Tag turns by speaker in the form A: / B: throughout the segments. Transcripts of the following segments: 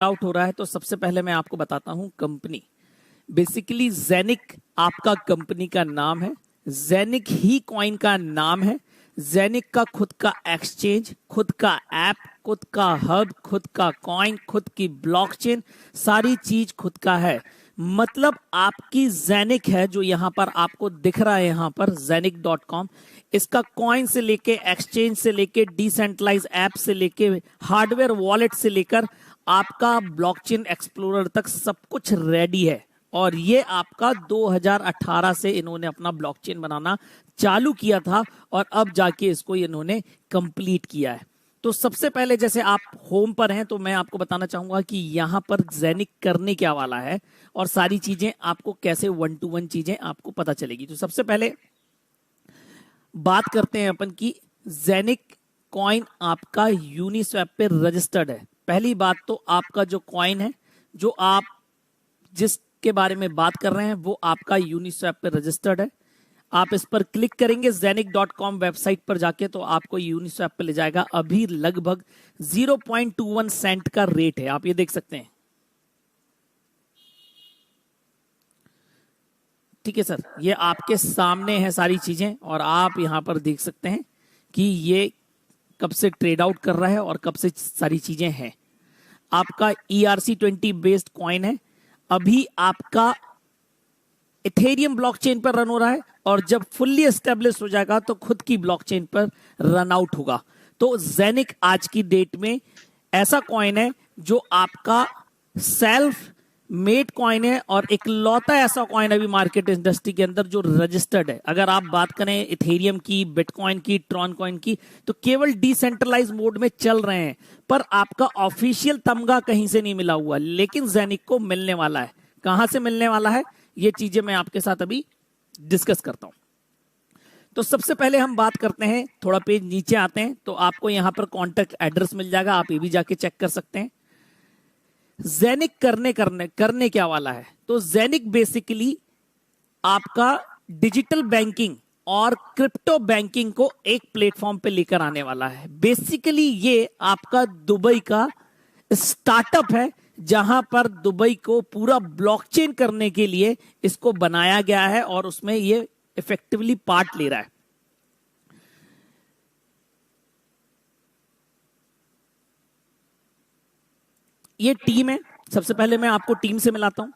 A: Out हो रहा है तो सबसे पहले मैं आपको बताता हूं कंपनी। बेसिकली जेनिक आपका कंपनी का नाम है, जेनिक ही कॉइन का नाम है। जेनिक का खुद का एक्सचेंज, खुद का ऐप, खुद का हब, खुद का कॉइन, खुद की ब्लॉकचेन, सारी चीज खुद का है। मतलब आपकी जेनिक है जो यहां पर आपको दिख रहा है, यहां पर जेनिक.com। इसका कॉइन से लेके, एक्सचेंज से लेके, डिसेंट्रलाइज ऐप से लेके, हार्डवेयर वॉलेट से लेकर आपका ब्लॉकचेन एक्सप्लोरर तक सब कुछ रेडी है। और ये आपका 2018 से इन्होंने अपना ब्लॉकचेन बनाना चालू किया था और अब जाके इसको इन्होंने कंप्लीट किया है। तो सबसे पहले जैसे आप होम पर हैं तो मैं आपको बताना चाहूंगा कि यहां पर जेनिक करने क्या वाला है और सारी चीजें आपको कैसे 1 to 1 चीजें आपको पता चलेगी। तो सबसे पहले बात करते हैं अपन की जेनिक कॉइन आपका यूनिस्वैप पे रजिस्टर्ड है। पहली बात तो आपका जो कॉइन है, जो आप जिसके बारे में बात कर रहे हैं, वो आपका यूनिस्वैप पे रजिस्टर्ड है। आप इस पर क्लिक करेंगे जेनिक.com वेबसाइट पर जाके तो आपको यूनिस्वैप पे ले जाएगा। अभी लगभग 0.21 सेंट का रेट है, आप ये देख सकते हैं। ठीक है सर, ये आपके सामने है सारी चीजें और आप यहां पर देख सकते हैं कि ये कब से ट्रेड आउट कर रहा है और कब से सारी चीजें हैं। आपका ERC20 बेस्ड कॉइन है, अभी आपका इथेरियम ब्लॉकचेन पर रन हो रहा है और जब फुल्ली एस्टेब्लिश हो जाएगा तो खुद की ब्लॉकचेन पर रन आउट होगा। तो जेनिक आज की डेट में ऐसा कॉइन है जो आपका सेल्फ मेड कॉइन है और इकलौता ऐसा कॉइन अभी मार्केट इंडस्ट्री के अंदर जो रजिस्टर्ड है। अगर आप बात करें इथेरियम की, बिटकॉइन की, ट्रॉन कॉइन की, तो केवल डिसेंट्रलाइज मोड में चल रहे हैं, पर आपका ऑफिशियल तमगा कहीं से नहीं मिला हुआ। लेकिन जेनिक को मिलने वाला है। कहां से मिलने वाला है ये चीजें मैं आपके साथ अभी डिस्कस करता हूं। तो सबसे पहले हम बात करते हैं, थोड़ा पेज नीचे आते हैं तो आपको यहां पर कॉन्टेक्ट एड्रेस मिल जाएगा, आप ये भी जाके चेक कर सकते हैं। जेनिक करने क्या वाला है, तो जेनिक बेसिकली आपका डिजिटल बैंकिंग और क्रिप्टो बैंकिंग को एक प्लेटफॉर्म पे लेकर आने वाला है। बेसिकली ये आपका दुबई का स्टार्टअप है जहां पर दुबई को पूरा ब्लॉकचेन करने के लिए इसको बनाया गया है और उसमें ये इफेक्टिवली पार्ट ले रहा है। ये टीम है, सबसे पहले मैं आपको टीम से मिलाता हूं।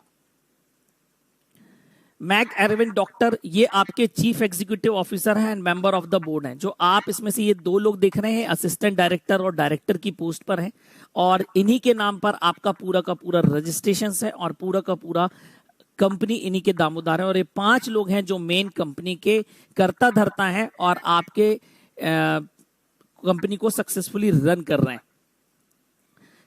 A: मैक एरविन डॉक्टर, ये आपके चीफ एग्जीक्यूटिव ऑफिसर हैं and member of the board हैं। जो आप इसमें से ये 2 लोग देख रहे हैं, असिस्टेंट डायरेक्टर और डायरेक्टर की पोस्ट पर हैं और इन्हीं के नाम पर आपका पूरा का पूरा रजिस्ट्रेशन है और पूरा का पूरा कंपनी इन्हीं के दामोदार है। और ये 5 लोग हैं जो मेन कंपनी के कर्ता धर्ता हैं और आपके कंपनी को सक्सेसफुली रन कर रहे हैं।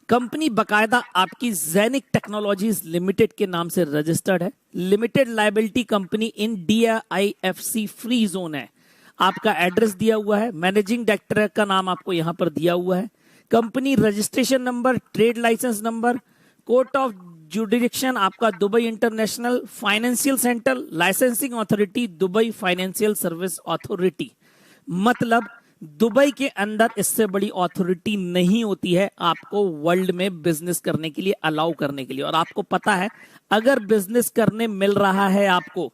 A: कंपनी बकायदा आपकी जेनिक टेक्नोलॉजीज लिमिटेड के नाम से रजिस्टर्ड है। लिमिटेड लायबिलिटी कंपनी इन DIFC फ्री जोन है। आपका एड्रेस दिया हुआ है, मैनेजिंग डायरेक्टर का नाम आपको यहां पर दिया हुआ है, company registration number, trade licence number, court of jurisdiction आपका Dubai international financial centre, licensing authority Dubai financial service authority. मतलब दुबई के अंदर इससे बड़ी अथॉरिटी नहीं होती है आपको वर्ल्ड में बिजनेस करने के लिए अलाउ करने के लिए। और आपको पता है अगर बिजनेस करने मिल रहा है आपको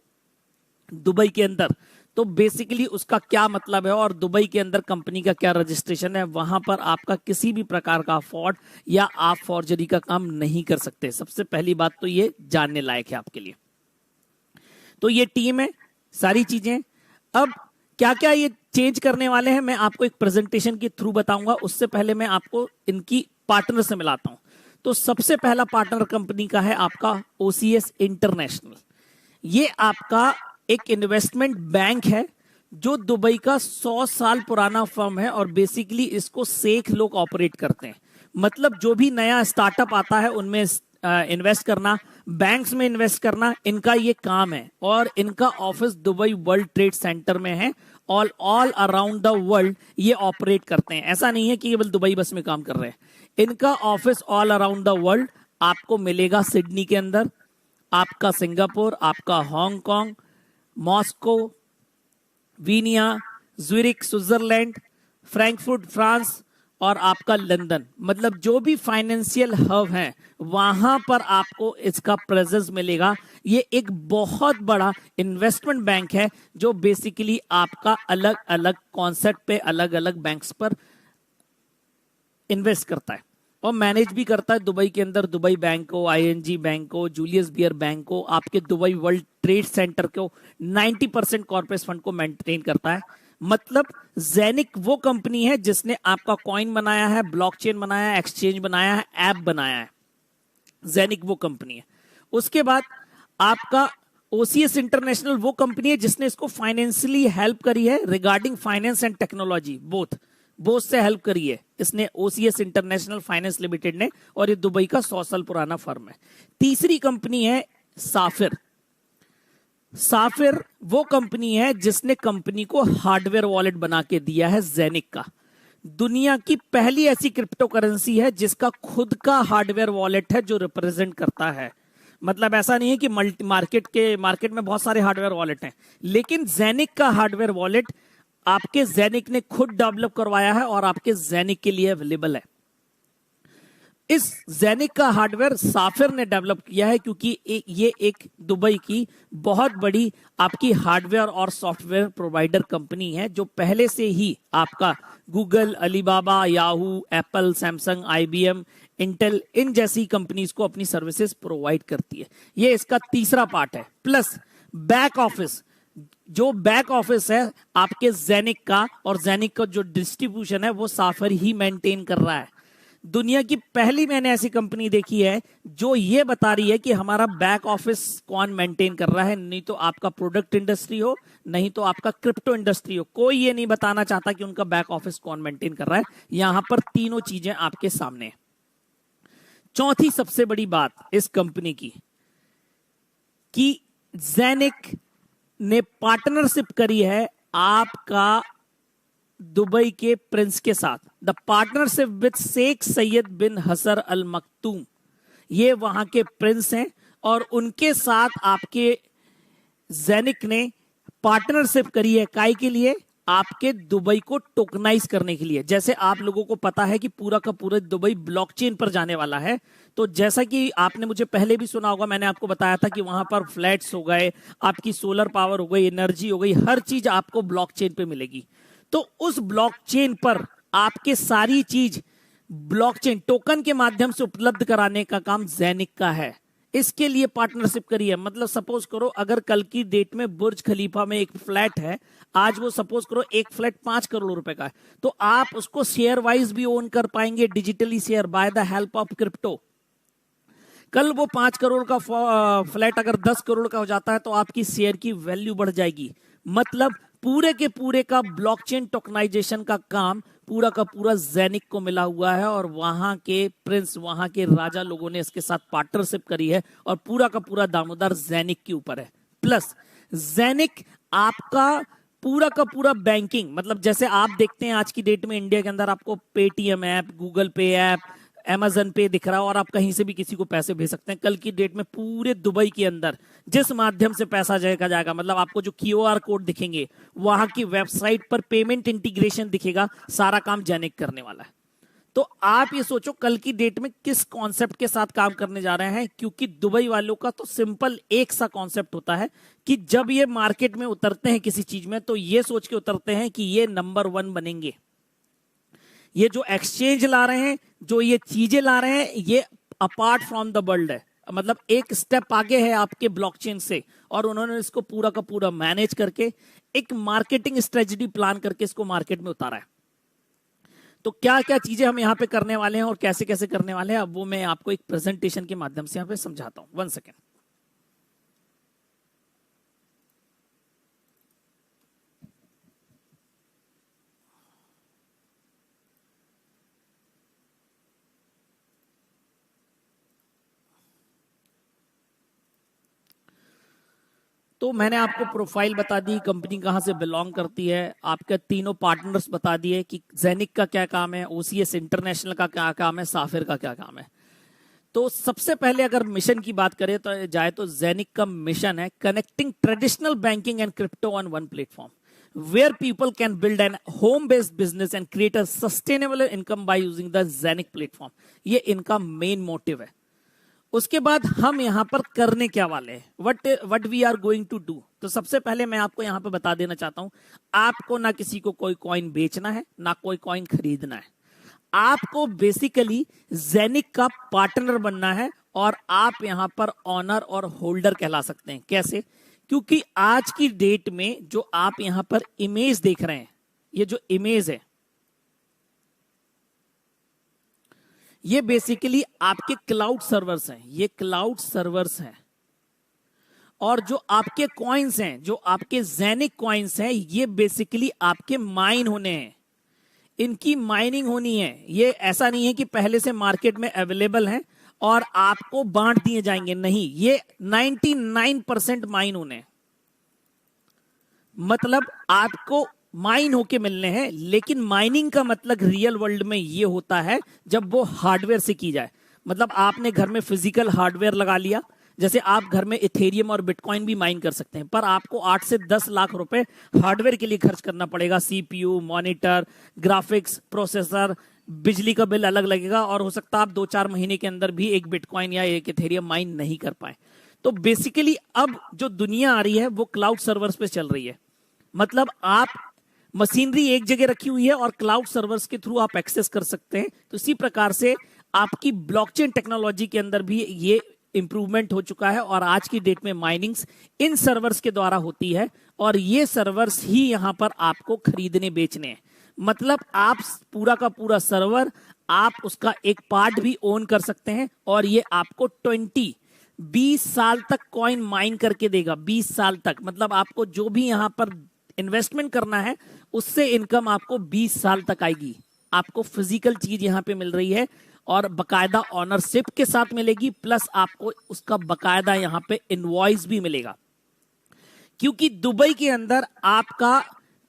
A: दुबई के अंदर तो बेसिकली उसका क्या मतलब है और दुबई के अंदर कंपनी का क्या रजिस्ट्रेशन है, वहां पर आपका किसी भी प्रकार का फ्रॉड या आप फॉर्जरी का काम नहीं कर सकते। सबसे पहली बात तो ये जानने लायक है आपके लिए। तो ये टीम है, सारी चीजें। अब क्या क्या ये चेंज करने वाले हैं मैं आपको एक प्रेजेंटेशन के थ्रू बताऊंगा। उससे पहले मैं आपको इनकी पार्टनर से मिलाता हूं। तो सबसे पहला पार्टनर कंपनी का है आपका OCS इंटरनेशनल। ये आपका एक इन्वेस्टमेंट बैंक है जो दुबई का 100 साल पुराना फर्म है और बेसिकली इसको शेख लोग ऑपरेट करते हैं। मतलब जो भी नया स्टार्टअप आता है उनमें इन्वेस्ट करना, बैंक्स में इन्वेस्ट करना, इनका ये काम है। और इनका office Dubai world trade centre में है। ऑल अराउंड द वर्ल्ड ये ऑपरेट करते हैं। ऐसा नहीं है कि केवल दुबई बस में काम कर रहे हैं, इनका office all around the world आपको मिलेगा। सिडनी के अंदर, आपका सिंगापुर, आपका Hong Kong, Moscow, Vienna, Zurich Switzerland, Frankfurt France और आपका लंदन, मतलब जो भी फाइनेंशियल हब है वहां पर आपको इसका प्रेजेंस मिलेगा। ये एक बहुत बड़ा इन्वेस्टमेंट बैंक है जो बेसिकली आपका अलग अलग कॉन्सेप्ट पे अलग अलग बैंक्स पर इन्वेस्ट करता है और मैनेज भी करता है। दुबई के अंदर दुबई बैंक को, आईएनजी बैंक को, जूलियस बियर बैंक को, आपके दुबई वर्ल्ड ट्रेड सेंटर को 90% कॉर्पोरेट फंड को मेंटेन करता है। मतलब ज़ेनिक वो कंपनी है जिसने आपका कॉइन बनाया है, ब्लॉकचेन बनाया है, एक्सचेंज बनाया है, ऐप बनाया है। ज़ेनिक वो कंपनी है। उसके बाद आपका ओसीएस इंटरनेशनल वो कंपनी है जिसने इसको फाइनेंशियली हेल्प करी है regarding finance and technology, both से हेल्प करी है इसने, ओसीएस इंटरनेशनल फाइनेंस लिमिटेड ने, और ये दुबई का 100 साल पुराना फर्म है। तीसरी कंपनी है साफिर। साफिर वो कंपनी है जिसने कंपनी को हार्डवेयर वॉलेट बना के दिया है ज़ेनिक का। दुनिया की पहली ऐसी क्रिप्टो करेंसी है जिसका खुद का हार्डवेयर वॉलेट है जो रिप्रेजेंट करता है। मतलब ऐसा नहीं है कि मार्केट में बहुत सारे हार्डवेयर वॉलेट हैं, लेकिन ज़ेनिक का हार्डवेयर वॉलेट आपके ज़ेनिक ने खुद डेवलप करवाया है और आपके ज़ेनिक के लिए अवेलेबल है। इस ज़ेनिक का हार्डवेयर साफिर ने डेवलप किया है क्योंकि ये एक दुबई की बहुत बड़ी आपकी हार्डवेयर और सॉफ्टवेयर प्रोवाइडर कंपनी है जो पहले से ही आपका Google, Alibaba, Yahoo, Apple, Samsung, IBM, Intel, इन जैसी कंपनीज को अपनी सर्विसेज प्रोवाइड करती है। ये इसका तीसरा पार्ट है। प्लस बैक ऑफिस, जो बैक ऑफिस है आपके ज़ेनिक का, और ज़ेनिक का जो डिस्ट्रीब्यूशन है वो साफिर ही मेंटेन कर रहा है। दुनिया की पहली मैंने ऐसी कंपनी देखी है जो ये बता रही है कि हमारा बैक ऑफिस कौन मेंटेन कर रहा है। नहीं तो आपका प्रोडक्ट इंडस्ट्री हो, नहीं तो आपका क्रिप्टो इंडस्ट्री हो, कोई ये नहीं बताना चाहता कि उनका बैक ऑफिस कौन मेंटेन कर रहा है। यहां पर तीनों चीजें आपके सामने हैं। चौथी सबसे बड़ी बात इस कंपनी की कि ज़ेनिक ने पार्टनरशिप करी है आपका दुबई के प्रिंस के साथ। The partnership with Sheikh Sayed bin Hasan Al Makhdoom, ये वहां के प्रिंस हैं और उनके साथ आपके ज़ेनिक ने पार्टनरशिप करी है। काय के लिए? आपके दुबई को टोकनाइज करने के लिए। जैसे आप लोगों को पता है कि पूरा का पूरा दुबई ब्लॉकचेन पर जाने वाला है, तो जैसा कि आपने मुझे पहले भी सुना होगा, मैंने आपको बताया था कि वहां पर फ्लैट्स हो गए, आपकी सोलर पावर हो गई, एनर्जी हो गई, हर चीज आपको ब्लॉकचेन पे मिलेगी। तो उस ब्लॉकचेन पर आपके सारी चीज ब्लॉकचेन टोकन के माध्यम से उपलब्ध कराने का काम ज़ेनिक का है। इसके लिए पार्टनरशिप करी है। मतलब सपोज करो अगर कल की डेट में बुर्ज खलीफा में एक फ्लैट है, आज वो सपोज करो एक फ्लैट 5 करोड़ रुपए का है, तो आप उसको शेयर वाइज भी ओन कर पाएंगे, digitally share, by the help of crypto. कल वो 5 करोड़ का फ्लैट अगर 10 करोड़ का हो जाता है तो आपकी शेयर की वैल्यू बढ़ जाएगी। मतलब पूरे के पूरे का ब्लॉकचेन टोकनाइजेशन का काम पूरा का पूरा ज़ेनिक को मिला हुआ है और वहां के प्रिंस, वहां के राजा लोगों ने इसके साथ पार्टनरशिप करी है और पूरा का पूरा दामोदर ज़ेनिक के ऊपर है। प्लस ज़ेनिक आपका पूरा का पूरा बैंकिंग, मतलब जैसे आप देखते हैं आज की डेट में इंडिया के अंदर आपको पेटीएम ऐप, गूगल पे ऐप, अमेजन पे दिख रहा है और आप कहीं से भी किसी को पैसे भेज सकते हैं। कल की डेट में पूरे दुबई के अंदर जिस माध्यम से पैसा जाएगा, मतलब आपको जो क्यूआर कोड दिखेंगे, वहां की वेबसाइट पर पेमेंट इंटीग्रेशन दिखेगा, सारा काम ज़ेनिक करने वाला है। तो आप ये सोचो कल की डेट में किस कॉन्सेप्ट के साथ काम करने जा रहे हैं, क्योंकि दुबई वालों का तो सिंपल एक सा कॉन्सेप्ट होता है कि जब ये मार्केट में उतरते हैं किसी चीज में, तो ये सोच के उतरते हैं कि ये नंबर 1 बनेंगे। ये जो एक्सचेंज ला रहे हैं, जो ये चीजें ला रहे हैं, ये अपार्ट फ्रॉम द वर्ल्ड है, मतलब एक स्टेप आगे है आपके ब्लॉकचेन से, और उन्होंने इसको पूरा का पूरा मैनेज करके एक मार्केटिंग स्ट्रेटजी प्लान करके इसको मार्केट में उतारा है। तो क्या क्या चीजें हम यहाँ पे करने वाले हैं और कैसे कैसे करने वाले हैं, अब वो मैं आपको एक प्रेजेंटेशन के माध्यम से यहाँ पे समझाता हूं। 1 सेकेंड। तो मैंने आपको प्रोफाइल बता दी, कंपनी कहां से बिलोंग करती है, आपके तीनों पार्टनर्स बता दिए कि ज़ेनिक का क्या काम है, ओसीएस इंटरनेशनल का क्या काम है, साफिर का क्या काम है। तो सबसे पहले अगर मिशन की बात करें तो ज़ेनिक का मिशन है connecting traditional banking and crypto on one platform. where people can build an home-based business and create a sustainable income by using the Zenix platform। ये इनका मेन मोटिव है। उसके बाद हम यहां पर करने क्या वाले हैं, what we are going to do. तो सबसे पहले मैं आपको यहां पर बता देना चाहता हूं, आपको ना किसी को कोई कॉइन बेचना है, ना कोई कॉइन खरीदना है। आपको बेसिकली जेनिक का पार्टनर बनना है और आप यहां पर ऑनर और होल्डर कहला सकते हैं। कैसे? क्योंकि आज की डेट में जो आप यहां पर इमेज देख रहे हैं, ये जो इमेज है ये बेसिकली आपके क्लाउड सर्वर्स हैं, ये क्लाउड सर्वर्स हैं। और जो आपके कॉइन्स हैं, जो आपके जेनिक कॉइन्स हैं, ये बेसिकली आपके माइन होने हैं, इनकी माइनिंग होनी है। ये ऐसा नहीं है कि पहले से मार्केट में अवेलेबल हैं और आपको बांट दिए जाएंगे, नहीं, ये 99% माइन होने हैं। मतलब आपको माइन होके मिलने हैं, लेकिन माइनिंग का मतलब रियल वर्ल्ड में ये होता है जब वो हार्डवेयर से की जाए। मतलब आपने घर में फिजिकल हार्डवेयर लगा लिया, जैसे आप घर में इथेरियम और बिटकॉइन भी माइन कर सकते हैं, पर आपको 8 से 10 लाख रुपए हार्डवेयर के लिए खर्च करना पड़ेगा। सीपीयू, मॉनिटर, ग्राफिक्स, प्रोसेसर, बिजली का बिल अलग लगेगा, और हो सकता है आप 2-4 महीने के अंदर भी एक बिटकॉइन या एक इथेरियम माइन नहीं कर पाए। तो बेसिकली अब जो दुनिया आ रही है वो क्लाउड सर्वर्स पे चल रही है। मतलब आप मशीनरी एक जगह रखी हुई है और क्लाउड सर्वर्स के थ्रू आप एक्सेस कर सकते हैं। तो इसी प्रकार से आपकी ब्लॉकचेन टेक्नोलॉजी के अंदर भी ये इंप्रूवमेंट हो चुका है, और आज की डेट में माइनिंग्स इन सर्वर्स के द्वारा होती है, और ये सर्वर्स ही यहां पर आपको खरीदने बेचने हैं। मतलब आप पूरा का पूरा सर्वर, आप उसका एक पार्ट भी ओन कर सकते हैं, और ये आपको 20 साल तक कॉइन माइन करके देगा। 20 साल तक, मतलब आपको जो भी यहां पर इन्वेस्टमेंट करना है उससे इनकम आपको 20 साल तक आएगी। आपको फिजिकल चीज यहां पे मिल रही है और बकायदा ऑनरशिप के साथ मिलेगी, प्लस आपको उसका बकायदा यहां पे इनवॉइस भी मिलेगा। क्योंकि दुबई के अंदर आपका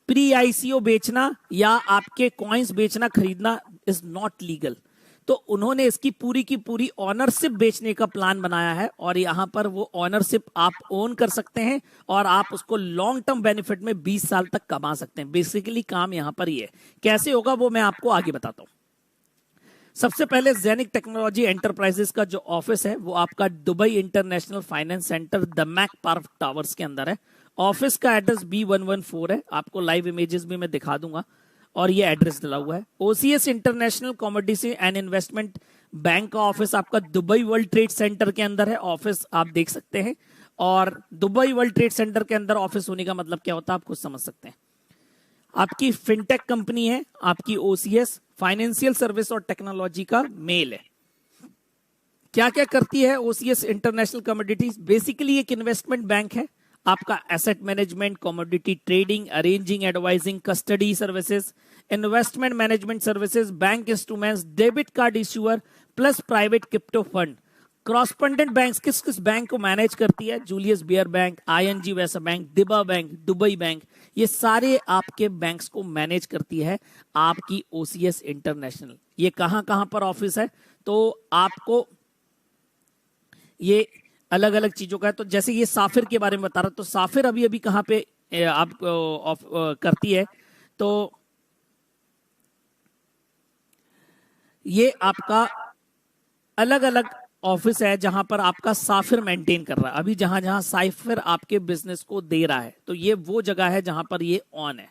A: प्री आईसीओ बेचना या आपके कॉइन्स बेचना खरीदना इज नॉट लीगल। तो उन्होंने इसकी पूरी की पूरी ऑनरशिप बेचने का प्लान बनाया है, और यहां पर वो ऑनरशिप आप ओन कर सकते हैं और आप उसको लॉन्ग टर्म बेनिफिट में 20 साल तक कमा सकते हैं। बेसिकली काम यहां पर ये है। कैसे होगा वो मैं आपको आगे बताता हूं। सबसे पहले जेनिक टेक्नोलॉजी एंटरप्राइजेस का जो ऑफिस है वो आपका Dubai International Finance Centre Damac Park Towers के अंदर है। ऑफिस का एड्रेस B114 है, आपको लाइव इमेजेस भी मैं दिखा दूंगा, और ये एड्रेस डला हुआ है। OCS international commodity and investment bank का ऑफिस आपका दुबई वर्ल्ड ट्रेड सेंटर के अंदर है। ऑफिस आप देख सकते हैं, और दुबई वर्ल्ड ट्रेड सेंटर के अंदर ऑफिस होने का मतलब क्या होता है आप खुद समझ सकते हैं। आपकी फिनटेक कंपनी है आपकी ओसीएस, फाइनेंशियल सर्विस और टेक्नोलॉजी का मेल है। क्या क्या करती है ओसीएस इंटरनेशनल कमोडिटीज? बेसिकली एक इन्वेस्टमेंट बैंक है। आपका asset management, commodity trading, arranging, advising, custody services, investment management services, bank instruments, debit card issuer, plus private crypto fund. Correspondent bank किस किस बैंक को मैनेज करती है? Julius Baer bank, ING Vysya bank, DiBa bank, Dubai bank, ये सारे आपके banks को manage करती है आपकी ओसीएस इंटरनेशनल। ये कहां कहां पर ऑफिस है तो आपको ये अलग अलग चीजों का है। तो जैसे ये साफिर के बारे में बता रहा, तो साफिर अभी अभी कहां पे आप करती है? तो ये आपका अलग अलग ऑफिस है जहां पर आपका साफिर मेंटेन कर रहा है। अभी जहां जहां साइफिर आपके बिजनेस को दे रहा है, तो ये वो जगह है जहां पर ये ऑन है।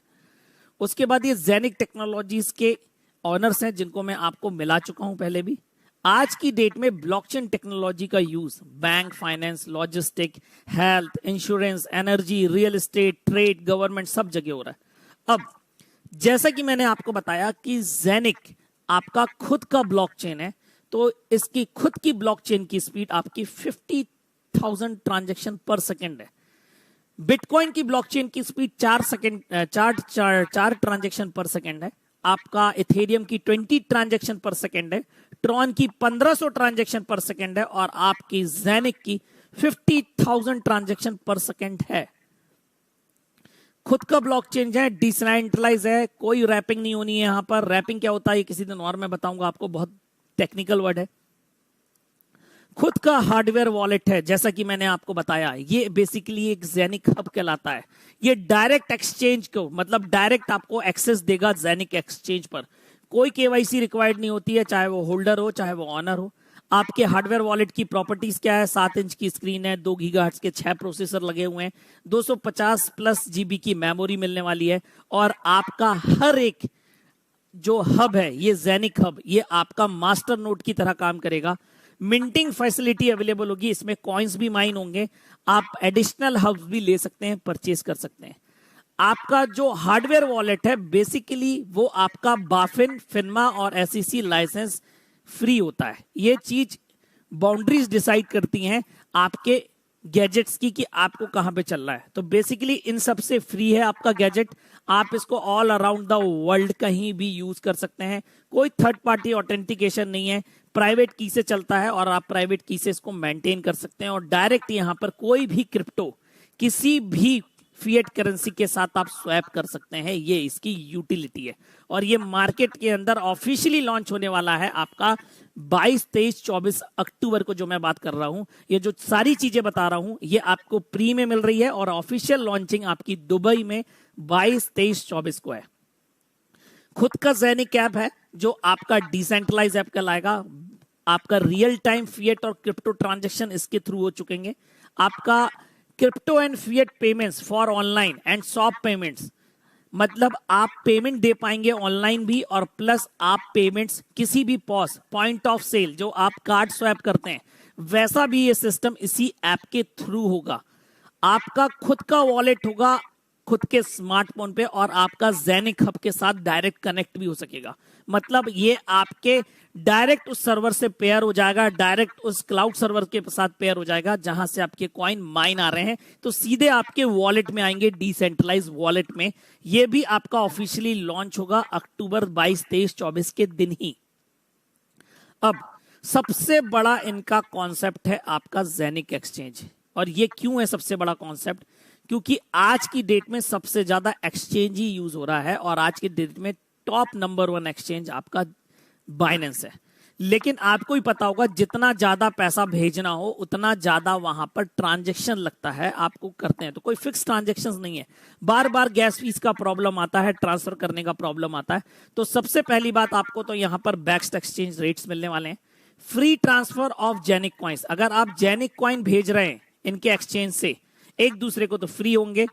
A: उसके बाद ये जेनिक टेक्नोलॉजीज के ऑनर्स हैं जिनको मैं आपको मिला चुका हूं पहले भी। आज की डेट में ब्लॉकचेन टेक्नोलॉजी का use bank, finance, logistic, health, insurance, energy, real estate, trade, government सब जगह हो रहा है। अब जैसा कि मैंने आपको बताया कि जेनिक आपका खुद का ब्लॉकचेन है, तो इसकी खुद की ब्लॉकचेन की स्पीड आपकी 50,000 ट्रांजैक्शन पर सेकेंड है। बिटकॉइन की ब्लॉकचेन की स्पीड 4 ट्रांजैक्शन पर सेकेंड है। आपका इथेरियम की 20 ट्रांजैक्शन पर सेकेंड है। ट्रॉन की 1500 ट्रांजैक्शन पर सेकेंड है, और आपकी जेनिक की 50,000 ट्रांजैक्शन पर सेकेंड है। खुद का ब्लॉकचेन है, डिसेंट्रलाइज है, कोई रैपिंग नहीं होनी है। यहां पर रैपिंग क्या होता है ये किसी दिन और मैं बताऊंगा आपको, बहुत टेक्निकल वर्ड है। खुद का हार्डवेयर वॉलेट है, जैसा कि मैंने आपको बताया, ये बेसिकली एक जेनिक हब कहलाता है। ये डायरेक्ट एक्सचेंज को, मतलब डायरेक्ट आपको एक्सेस देगा जेनिक एक्सचेंज पर। कोई केवाईसी रिक्वायर्ड नहीं होती है, चाहे वो होल्डर हो चाहे वो ऑनर हो। आपके हार्डवेयर वॉलेट की प्रॉपर्टीज क्या है? 7 इंच की स्क्रीन है, 2 गीगाहर्ट्ज के 6 प्रोसेसर लगे हुए हैं, 250 प्लस जीबी की मेमोरी मिलने वाली है, और आपका हर एक जो हब है, ये जेनिक हब, ये आपका मास्टर नोड की तरह काम करेगा। मिंटिंग फैसिलिटी अवेलेबल होगी, इसमें कॉइन्स भी माइन होंगे, आप एडिशनल हब्स भी ले सकते हैं, परचेज कर सकते हैं। आपका जो हार्डवेयर वॉलेट है बेसिकली वो आपका बाफिन, फिनमा और एसईसी लाइसेंस फ्री होता है। ये चीज बाउंड्रीज डिसाइड करती हैं आपके गैजेट्स की कि आपको कहां पे चलना है। तो बेसिकली इन सब से फ्री है आपका गैजेट। आप इसको ऑल अराउंड द वर्ल्ड कहीं भी यूज कर सकते हैं। कोई थर्ड पार्टी ऑथेंटिकेशन नहीं है, प्राइवेट की से चलता है और आप प्राइवेट की से इसको मेंटेन कर सकते हैं। और डायरेक्ट यहां पर कोई भी क्रिप्टो किसी भी फिएट करेंसी के साथ आप स्वैप कर सकते हैं, ये इसकी यूटिलिटी है। और ये मार्केट के अंदर ऑफिशियली लॉन्च होने वाला है आपका 22, 23, 24 अक्टूबर को। जो मैं बात कर रहा हूं, ये जो सारी चीजें बता रहा हूं, ये आपको प्री में मिल रही है और ऑफिशियल लॉन्चिंग आपकी दुबई में 22, 23, 24 को है। खुद का जेनिक ऐप है जो आपका डिसेंट्रलाइज ऐप कहलाएगा। आपका रियल टाइम फिएट और क्रिप्टो ट्रांजेक्शन इसके थ्रू हो चुकेंगे। आपका crypto and fiat payments for online and shop payments, मतलब आप पेमेंट दे पाएंगे ऑनलाइन भी, और प्लस आप पेमेंट्स किसी भी पॉस पॉइंट ऑफ सेल जो आप कार्ड स्वैप करते हैं वैसा भी ये सिस्टम इसी ऐप के थ्रू होगा। आपका खुद का वॉलेट होगा खुद के स्मार्टफोन पे, और आपका जेनिक हब के साथ डायरेक्ट कनेक्ट भी हो सकेगा। मतलब ये आपके डायरेक्ट उस सर्वर से पेयर हो जाएगा, डायरेक्ट उस क्लाउड सर्वर के साथ पेयर हो जाएगा जहां से आपके कॉइन माइन आ रहे हैं, तो सीधे आपके वॉलेट में आएंगे, डिसेंट्रलाइज वॉलेट में। ये भी आपका ऑफिशियली लॉन्च होगा अक्टूबर 22, 23, 24 के दिन ही। अब सबसे बड़ा इनका कॉन्सेप्ट है आपका जेनिक एक्सचेंज। और ये क्यों है सबसे बड़ा कॉन्सेप्ट? क्योंकि आज की डेट में सबसे ज्यादा एक्सचेंज ही यूज हो रहा है, और आज की डेट में टॉप नंबर 1 एक्सचेंज आपका बाइनेंस है। लेकिन आपको ही पता होगा, जितना ज्यादा पैसा भेजना हो उतना ज्यादा वहां पर ट्रांजैक्शन लगता है, आपको करते हैं तो कोई फिक्स ट्रांजैक्शंस नहीं है। बार बार गैस फीस का प्रॉब्लम आता है, ट्रांसफर करने का प्रॉब्लम आता है। तो सबसे पहली बात, आपको तो यहां पर बेस्ट एक्सचेंज रेट्स मिलने वाले हैं। फ्री ट्रांसफर ऑफ जेनिक कॉइन्स, अगर आप जेनिक कॉइन भेज रहे हैं इनके एक्सचेंज से एक दूसरे को, तो फ्री होंगे।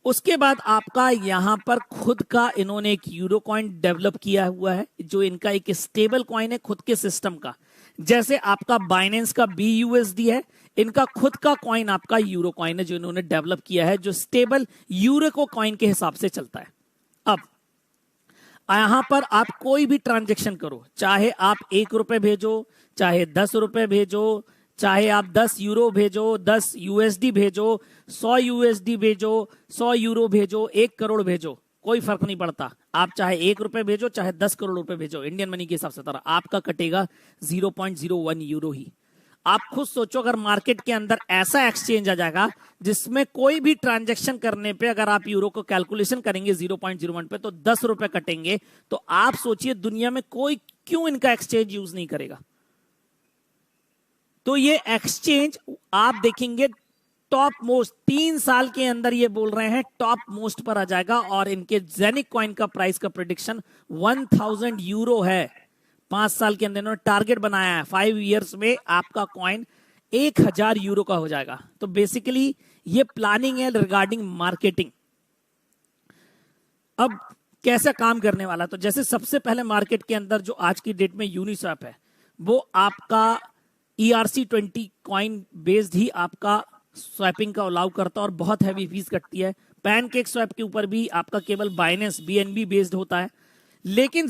A: उसके बाद आपका यहां पर खुद का इन्होंने एक यूरो कॉइन डेवलप किया हुआ है, जो इनका एक स्टेबल कॉइन है खुद के सिस्टम का। जैसे आपका बाइनेंस का BUSD है, इनका खुद का कॉइन आपका यूरो कॉइन है जो इन्होंने डेवलप किया है, जो स्टेबल यूरो को कॉइन के हिसाब से चलता है। अब यहां पर आप कोई भी ट्रांजेक्शन करो, चाहे आप ₹1 भेजो, चाहे ₹10 भेजो, चाहे आप 10 यूरो भेजो, 10 USD भेजो, 100 USD भेजो, 100 यूरो भेजो, 1 करोड़ भेजो, कोई फर्क नहीं पड़ता। आप चाहे ₹1 भेजो, चाहे 10 करोड़ रुपए भेजो, इंडियन मनी के हिसाब से तरह आपका कटेगा 0.01 यूरो ही। आप खुद सोचो, अगर मार्केट के अंदर ऐसा एक्सचेंज आ जाएगा जिसमें कोई भी ट्रांजैक्शन करने पे अगर आप यूरो को कैलकुलेशन करेंगे 0.01 पे तो ₹10 कटेंगे, तो आप सोचिए दुनिया में कोई क्यों इनका एक्सचेंज यूज नहीं करेगा। तो ये एक्सचेंज आप देखेंगे टॉप मोस्ट, 3 साल के अंदर ये बोल रहे हैं टॉप मोस्ट पर आ जाएगा। और इनके जेनिक कॉइन का प्राइस का प्रेडिक्शन 1000 यूरो है। 5 साल के अंदर इन्होंने टारगेट बनाया है, 5 इयर्स में आपका कॉइन 1000 यूरो का हो जाएगा। तो बेसिकली ये प्लानिंग है रिगार्डिंग मार्केटिंग। अब कैसा काम करने वाला, तो जैसे सबसे पहले मार्केट के अंदर जो आज की डेट में यूनिस्वैप है, वो आपका ERC20 कॉइन बेस्ड ही आपका स्वैपिंग का अलाउ करता है और बहुत हैवी फीस कटती है। पैनकेक स्वैप के ऊपर भी आपका केवल बाइनेंस BNB बेस्ड होता है। लेकिन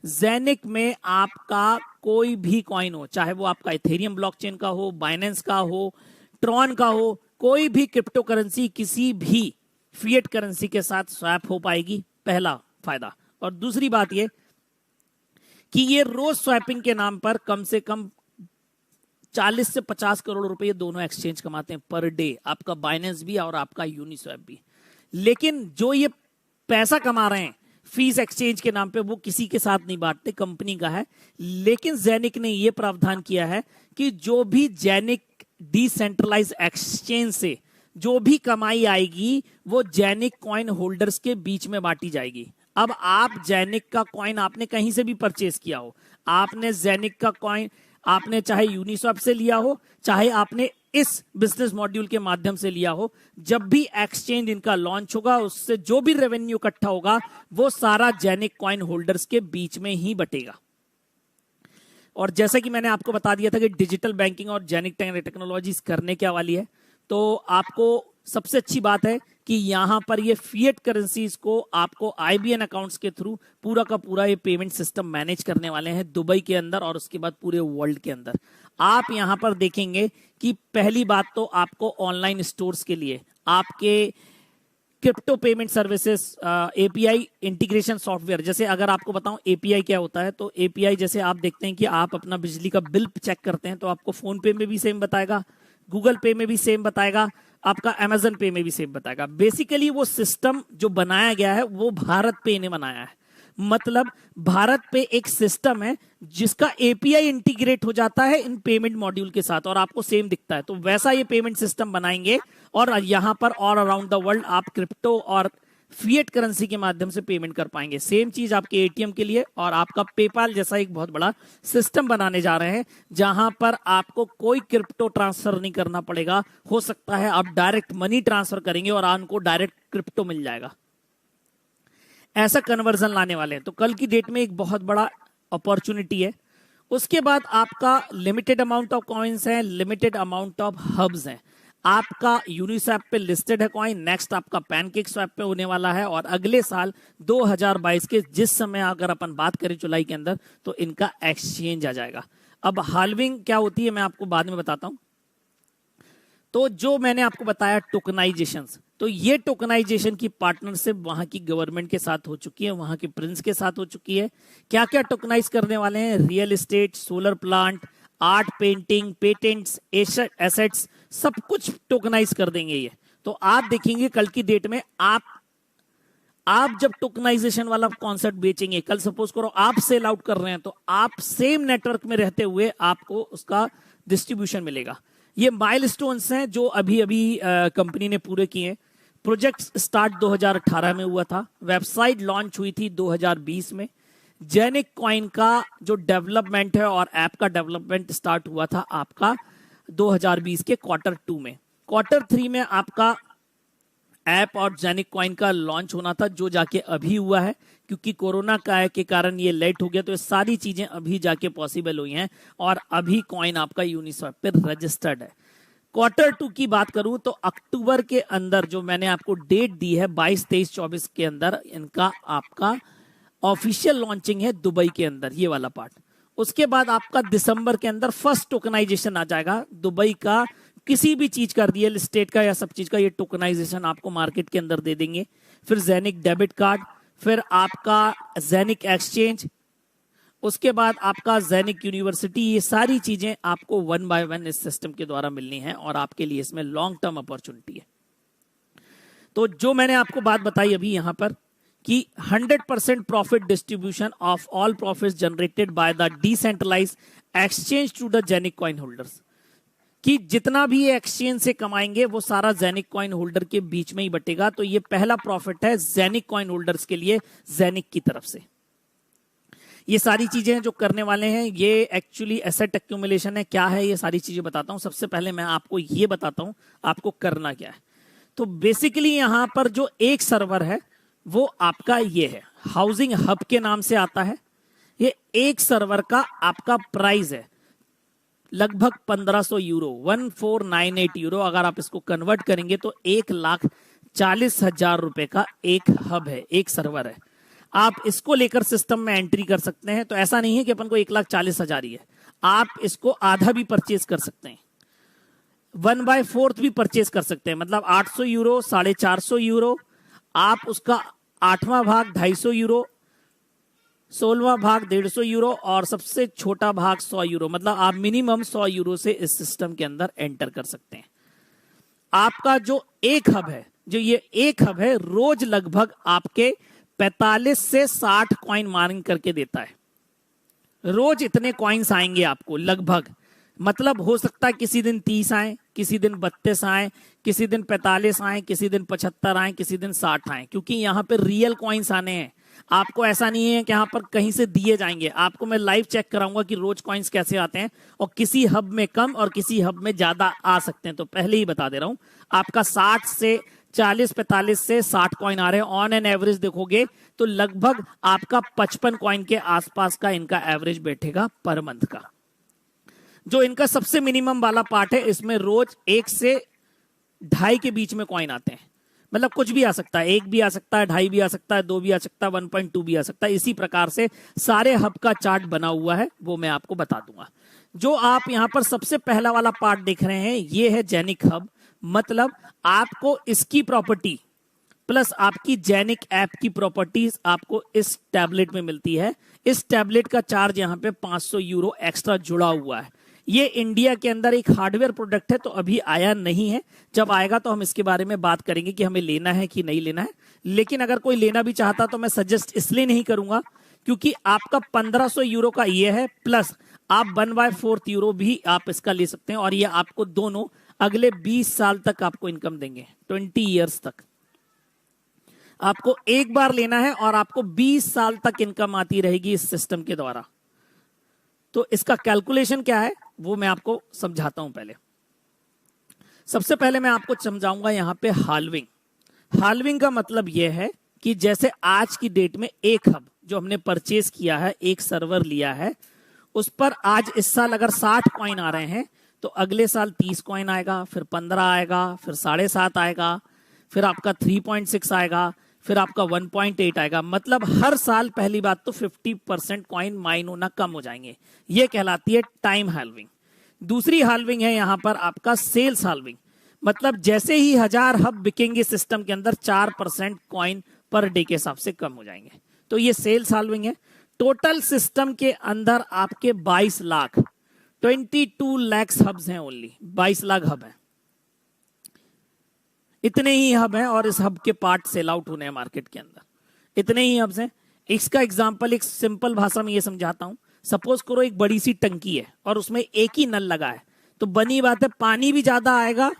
A: जेनिक में आपका कोई भी कॉइन हो, चाहे वो आपका इथेरियम ब्लॉकचेन का हो, बाइनेंस का हो, ट्रॉन का हो, कोई भी क्रिप्टो करेंसी किसी भी फिएट करेंसी के साथ स्वैप हो पाएगी, पहला फायदा। और दूसरी बात ये कि ये रोज स्वैपिंग के नाम पर कम से कम 40 से 50 करोड़ रुपए ये दोनों एक्सचेंज कमाते हैं पर डे, आपका बाइनेंस भी और आपका यूनिस्वैप भी। लेकिन जो ये पैसा कमा रहे हैं फीस एक्सचेंज के नाम पे वो किसी के साथ नहीं बांटते, कंपनी का है। लेकिन जेनिक ने ये प्रावधान किया है कि जो भी जेनिक डिसेंट्रलाइज एक्सचेंज से जो भी कमाई आएगी वो जेनिक कॉइन होल्डर्स के बीच में बांटी जाएगी। अब आप जेनिक का कॉइन आपने कहीं से भी परचेज किया हो, आपने जेनिक का कॉइन आपने चाहे यूनिस्वैप से लिया हो, चाहे आपने इस बिजनेस मॉड्यूल के माध्यम से लिया हो, जब भी एक्सचेंज इनका लॉन्च होगा उससे जो भी रेवेन्यू इकट्ठा होगा वो सारा जेनिक कॉइन होल्डर्स के बीच में ही बटेगा। और जैसा कि मैंने आपको बता दिया था कि डिजिटल बैंकिंग और जेनिक टेक्नोलॉजीज करने क्या वाली है, तो आपको सबसे अच्छी बात है कि यहां पर ये फिएट करेंसीज को आपको आईबीएन अकाउंट्स के थ्रू पूरा का पूरा ये पेमेंट सिस्टम मैनेज करने वाले हैं दुबई के अंदर और उसके बाद पूरे वर्ल्ड के अंदर। आप यहां पर देखेंगे कि पहली बात तो आपको ऑनलाइन स्टोर्स के लिए आपके crypto payment services API integration software, जैसे अगर आपको बताऊं एपीआई क्या होता है, तो एपीआई जैसे आप देखते हैं कि आप अपना बिजली का बिल चेक करते हैं तो आपको फोन पे में भी सेम बताएगा, गूगल पे में भी सेम बताएगा, आपका अमेजन पे में भी सेम बताएगा। बेसिकली वो सिस्टम जो बनाया गया है वो भारत पे ने बनाया है। मतलब भारत पे एक सिस्टम है जिसका एपीआई इंटीग्रेट हो जाता है इन पेमेंट मॉड्यूल के साथ और आपको सेम दिखता है। तो वैसा ये पेमेंट सिस्टम बनाएंगे और यहां पर ऑल अराउंड द वर्ल्ड आप क्रिप्टो और फिएट करेंसी के माध्यम से पेमेंट कर पाएंगे। सेम चीज आपके एटीएम के लिए और आपका पेपाल जैसा एक बहुत बड़ा सिस्टम बनाने जा रहे हैं जहां पर आपको कोई क्रिप्टो ट्रांसफर नहीं करना पड़ेगा। हो सकता है आप डायरेक्ट मनी ट्रांसफर करेंगे और आपको डायरेक्ट क्रिप्टो मिल जाएगा। ऐसा कन्वर्जन लाने वाले हैं, तो कल की डेट में एक बहुत बड़ा अपॉर्चुनिटी है। उसके बाद आपका लिमिटेड अमाउंट ऑफ कॉइन्स है, लिमिटेड अमाउंट ऑफ हब्स हैं। आपका यूनिस्वैप पे लिस्टेड है कॉइन, नेक्स्ट आपका पैनकेक स्वैप पे होने वाला है और अगले साल 2022 के जिस समय अगर अपन बात करें जुलाई के अंदर तो इनका एक्सचेंज आ जाएगा। अब हाल्विंग क्या होती है मैं आपको बाद में बताता हूं। तो जो मैंने आपको बताया टोकनाइजेशन, तो ये टोकनाइजेशन की पार्टनरशिप वहां की गवर्नमेंट के साथ हो चुकी है, वहां के प्रिंस के साथ हो चुकी है। क्या क्या टोकनाइज करने वाले हैं? Real estate, solar plant, art, painting, patents, assets, सब कुछ टोकनाइज कर देंगे ये। तो आप देखेंगे कल की डेट में आप जब टोकनाइजेशन वाला कॉन्सेप्ट बेचेंगे, कल सपोज करो आप सेल आउट कर रहे हैं तो आप सेम नेटवर्क में रहते हुए आपको उसका डिस्ट्रीब्यूशन मिलेगा। ये माइलस्टोन्स हैं जो अभी अभी कंपनी ने पूरे किए। प्रोजेक्ट स्टार्ट 2018 में हुआ था, वेबसाइट लॉन्च हुई थी 2020 में। जेनिक कॉइन का जो डेवलपमेंट है और ऐप का डेवलपमेंट स्टार्ट हुआ था आपका 2020 के Q2 में। Q3 में आपका ऐप और जेनिक कॉइन का लॉन्च होना था जो जाके अभी हुआ है, क्योंकि कोरोना का के कारण ये लेट हो गया तो ये सारी चीजें अभी जाके पॉसिबल हुई हैं और अभी कॉइन आपका यूनिस्वैप पे रजिस्टर्ड है। Q2 की बात करूं तो अक्टूबर के अंदर जो मैंने आपको डेट दी है 22, 23, 24 के अंदर इनका आपका ऑफिशियल लॉन्चिंग है दुबई के अंदर, ये वाला पार्ट। उसके बाद आपका दिसंबर के अंदर फर्स्ट टोकनाइजेशन आ जाएगा दुबई का, किसी भी चीज का, रियल एस्टेट का या सब चीज का ये टोकनाइजेशन आपको मार्केट के अंदर दे देंगे। फिर जेनिक डेबिट कार्ड, फिर आपका जेनिक एक्सचेंज, उसके बाद आपका जेनिक यूनिवर्सिटी, ये सारी चीजें आपको 1 by 1 इस सिस्टम के द्वारा मिलनी है और आपके लिए इसमें लॉन्ग टर्म अपॉर्चुनिटी है। तो जो मैंने आपको बात बताई अभी यहां पर कि 100% profit distribution of all profits generated by the decentralised exchange to the जेनिक कॉइन होल्डर्स, कि जितना भी ये एक्सचेंज से कमाएंगे वो सारा जेनिक कॉइन होल्डर के बीच में ही बटेगा। तो ये पहला प्रॉफिट है जेनिक कॉइन होल्डर्स के लिए जेनिक की तरफ से। ये सारी चीजें जो करने वाले हैं ये एक्चुअली एसेट एक्यूमुलेशन है। क्या है ये सारी चीजें बताता हूं। सबसे पहले मैं आपको ये बताता हूं आपको करना क्या है। तो बेसिकली यहां पर जो एक सर्वर है वो आपका ये है, हाउसिंग हब के नाम से आता है। ये एक सर्वर का आपका प्राइस है लगभग 1500 यूरो, 1498 यूरो। अगर आप इसको कन्वर्ट करेंगे तो 1,40,000 रुपए का एक हब है, एक सर्वर है। आप इसको लेकर सिस्टम में एंट्री कर सकते हैं। तो ऐसा नहीं है कि अपन को 1,40,000 ही है, आप इसको आधा भी परचेज कर सकते हैं, 1/4 भी परचेज कर सकते हैं। मतलब 800 यूरो, 450 यूरो, आप उसका 8वां भाग 250 यूरो, 16वां भाग 150 यूरो और सबसे छोटा भाग 100 यूरो। मतलब आप मिनिमम 100 यूरो से इस सिस्टम के अंदर एंटर कर सकते हैं। आपका जो एक हब है, जो ये एक हब है, रोज लगभग आपके 45 से 60 कॉइन माइनिंग करके देता है। रोज इतने कॉइन्स आएंगे आपको लगभग, मतलब हो सकता है किसी दिन 30 आए, किसी दिन 32 आए, किसी दिन 45 आए, किसी दिन 75 आए, किसी दिन 60 आए, क्योंकि यहाँ पे रियल कॉइन्स आने हैं। आपको ऐसा नहीं है कि यहाँ पर कहीं से दिए जाएंगे, आपको मैं लाइव चेक कराऊंगा कि रोज कॉइन्स कैसे आते हैं, और किसी हब में कम और किसी हब में ज्यादा आ सकते हैं। तो पहले ही बता दे रहा हूं, आपका 60 से 40, 45 से 60 कॉइन आ रहे हैं। ऑन एन एवरेज देखोगे तो लगभग आपका 55 कॉइन के आसपास का इनका एवरेज बैठेगा पर मंथ का। जो इनका सबसे मिनिमम वाला पार्ट है, इसमें रोज 1 से 2.5 के बीच में कॉइन आते हैं। मतलब कुछ भी आ सकता है, 1 भी आ सकता है, 2.5 भी आ सकता है, 2 भी आ सकता है, 1.2 भी आ सकता है। इसी प्रकार से सारे हब का चार्ट बना हुआ है, वो मैं आपको बता दूंगा। जो आप यहां पर सबसे पहला वाला पार्ट देख रहे हैं, ये है जेनिक हब। मतलब आपको इसकी प्रॉपर्टी प्लस आपकी जेनिक ऐप की प्रॉपर्टीज आपको इस टैबलेट में मिलती है। इस टैबलेट का चार्ज यहां पे 500 यूरो एक्स्ट्रा जुड़ा हुआ है। ये इंडिया के अंदर एक हार्डवेयर प्रोडक्ट है, तो अभी आया नहीं है। जब आएगा तो हम इसके बारे में बात करेंगे कि हमें लेना है कि नहीं लेना है। लेकिन अगर कोई लेना भी चाहता तो मैं सजेस्ट इसलिए नहीं करूंगा क्योंकि आपका 1500 यूरो का ये है, प्लस आप 1/4 यूरो भी आप इसका ले सकते हैं, और ये आपको दोनों अगले 20 साल तक आपको इनकम देंगे। 20 ईयर्स तक आपको एक बार लेना है और आपको 20 साल तक इनकम आती रहेगी इस सिस्टम के द्वारा। तो इसका कैलकुलेशन क्या है वो मैं आपको समझाता हूं। पहले सबसे पहले मैं आपको समझाऊंगा यहां पे हाल्विंग। हाल्विंग का मतलब यह है कि जैसे आज की डेट में एक हब जो हमने परचेज किया है, एक सर्वर लिया है, उस पर आज इस साल अगर 60 कॉइन आ रहे हैं तो अगले साल 30 कॉइन आएगा, फिर 15 आएगा, फिर 7.5 आएगा, फिर आपका 3.6 आएगा, फिर आपका 1.8 आएगा। मतलब हर साल पहली बात तो 50% कॉइन माइन होना कम हो जाएंगे। ये कहलाती है टाइम हाल्विंग। दूसरी हाल्विंग है यहां पर आपका सेल्स हाल्विंग। मतलब जैसे ही 1000 हब बिकेंगे सिस्टम के अंदर, 4% कॉइन पर डे के हिसाब से कम हो जाएंगे। तो ये सेल्स हाल्विंग है। टोटल सिस्टम के अंदर आपके 22 लाख 22 लाख हब्स हैं, ओनली 22 लाख हब हैं। इतने ही हब हैं और इस हब के पार्ट सेल आउट होने हैं मार्केट के अंदर। इतने ही हब्स हैं। इसका एग्जांपल एक सिंपल भाषा में ये समझाता हूं। सपोज करो एक बड़ी सी टंकी है और उसमें एक ही नल लगा है, तो बनी बात है पानी भी ज्यादा आएगा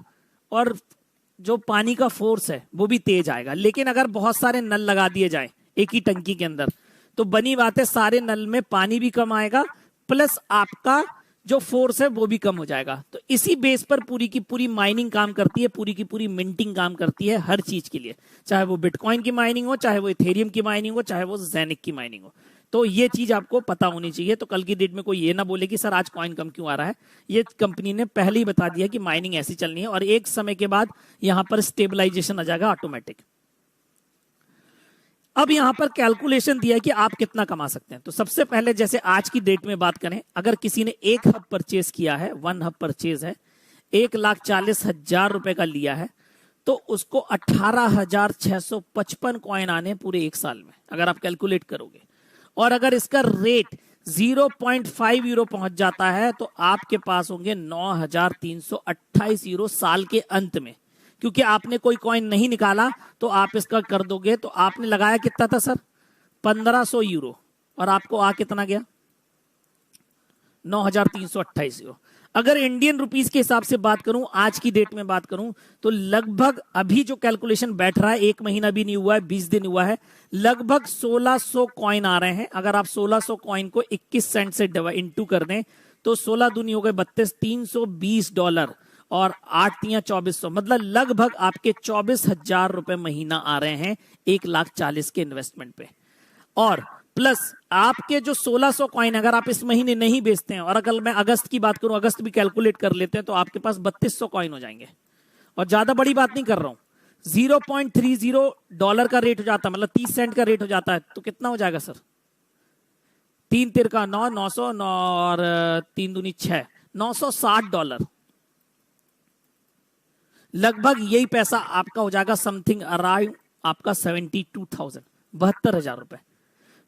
A: और जो पानी का फोर्स है वो भी तेज आएगा। लेकिन अगर बहुत सारे नल लगा दिए जाए एक ही टंकी के अंदर, तो बनी बात है सारे नल में पानी भी कम आएगा, प्लस आपका जो फोर्स है वो भी कम हो जाएगा। तो इसी बेस पर पूरी की पूरी माइनिंग काम करती है, पूरी की पूरी मिंटिंग काम करती है हर चीज के लिए। चाहे वो बिटकॉइन की माइनिंग हो, चाहे वो इथेरियम की माइनिंग हो, चाहे वो जेनिक की माइनिंग हो। तो ये चीज आपको पता होनी चाहिए। तो कल की डेट में कोई ये ना बोले कि सर आज कॉइन कम क्यों आ रहा है। ये कंपनी ने पहले ही बता दिया कि माइनिंग ऐसी चलनी है और एक समय के बाद यहां पर स्टेबलाइजेशन आ जाएगा ऑटोमेटिक। अब यहां पर कैलकुलेशन दिया है कि आप कितना कमा सकते हैं। तो सबसे पहले जैसे आज की डेट में बात करें, अगर किसी ने एक हब परचेज किया है, 1 हब परचेज है, 1,40,000 रुपए का लिया है, तो उसको 18,655 कॉइन आने पूरे एक साल में, अगर आप कैलकुलेट करोगे। और अगर इसका रेट 0.5 यूरो पहुंच जाता है तो आपके पास होंगे 9,328 यूरो साल के अंत में। क्योंकि आपने कोई कॉइन नहीं निकाला तो आप इसका कर दोगे। तो आपने लगाया कितना था सर? 1500 यूरो, और आपको आ कितना गया? 9,328 यूरो। अगर इंडियन रुपीस के हिसाब से बात करूं, आज की डेट में बात करूं, तो लगभग अभी जो कैलकुलेशन बैठ रहा है, 1 महीना भी नहीं हुआ है, 20 दिन हुआ है, लगभग 1600 कॉइन आ रहे हैं। अगर आप 1600 कॉइन को 21 सेंट से इंटू कर दें तो 16 दूनी हो गए 32, $320 और 8 तियां 2400, मतलब लगभग आपके 24,000 रुपए महीना आ रहे हैं 1,40,000 के इन्वेस्टमेंट पे। और प्लस आपके जो 1600 कॉइन अगर आप इस महीने नहीं बेचते हैं, और अगर मैं अगस्त की बात करूं, अगस्त भी कैलकुलेट कर लेते हैं, तो आपके पास 3200 कॉइन हो जाएंगे। और ज्यादा बड़ी बात नहीं कर रहा हूं, $0.30 का रेट हो जाता है, मतलब 30 सेंट का रेट हो जाता है, तो कितना हो जाएगा सर? 3 तिरका 9, 900 और 3 दूनी 6, $960। लगभग यही पैसा आपका हो जाएगा समथिंग अराउंड आपका 72,000, 72,000 रुपए।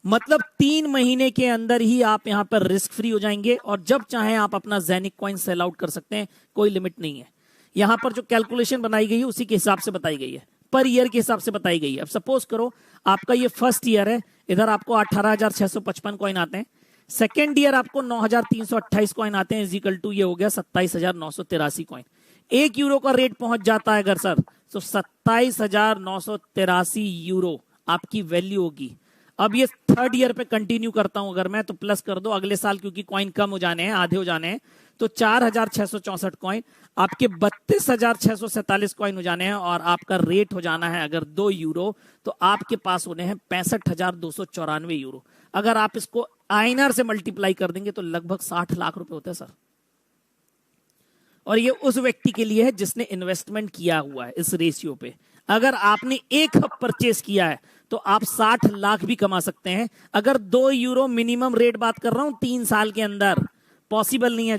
A: मतलब 3 महीने के अंदर ही आप यहां पर रिस्क फ्री हो जाएंगे और जब चाहें आप अपना जेनिक कॉइन सेल आउट कर सकते हैं, कोई लिमिट नहीं है। यहां पर जो कैलकुलेशन बनाई गई है उसी के हिसाब से बताई गई है। पर ईयर के हिसाब से बताई गई है। अब सपोज करो आपका ये फर्स्ट ईयर है, इधर आपको 18,655 कॉइन आते हैं, सेकेंड ईयर आपको 9,328 कॉइन आते हैं, इजिकल टू ये हो गया 27,983 कॉइन। 1 यूरो का रेट पहुंच जाता है अगर सर, तो 27,983 यूरो आपकी वैल्यू होगी। अब ये थर्ड ईयर पे कंटिन्यू करता हूं अगर मैं, तो प्लस कर दो अगले साल, क्योंकि कॉइन कम हो जाने हैं, आधे हो जाने हैं, तो 4,664 कॉइन आपके 32,647 कॉइन हो जाने हैं, और आपका रेट हो जाना है अगर 2 यूरो, तो आपके पास होने हैं 65,294 यूरो। अगर आप इसको आईएनआर से मल्टीप्लाई कर देंगे तो लगभग 60 लाख रुपए होते हैं सर। और ये उस व्यक्ति के लिए है जिसने इन्वेस्टमेंट किया हुआ है इस रेशियो पे। अगर आपने 1 हब परचेस किया है तो आप 60 लाख भी कमा सकते हैं। अगर 2 यूरो मिनिमम रेट बात कर रहा हूं 3 साल के अंदर, पॉसिबल नहीं है।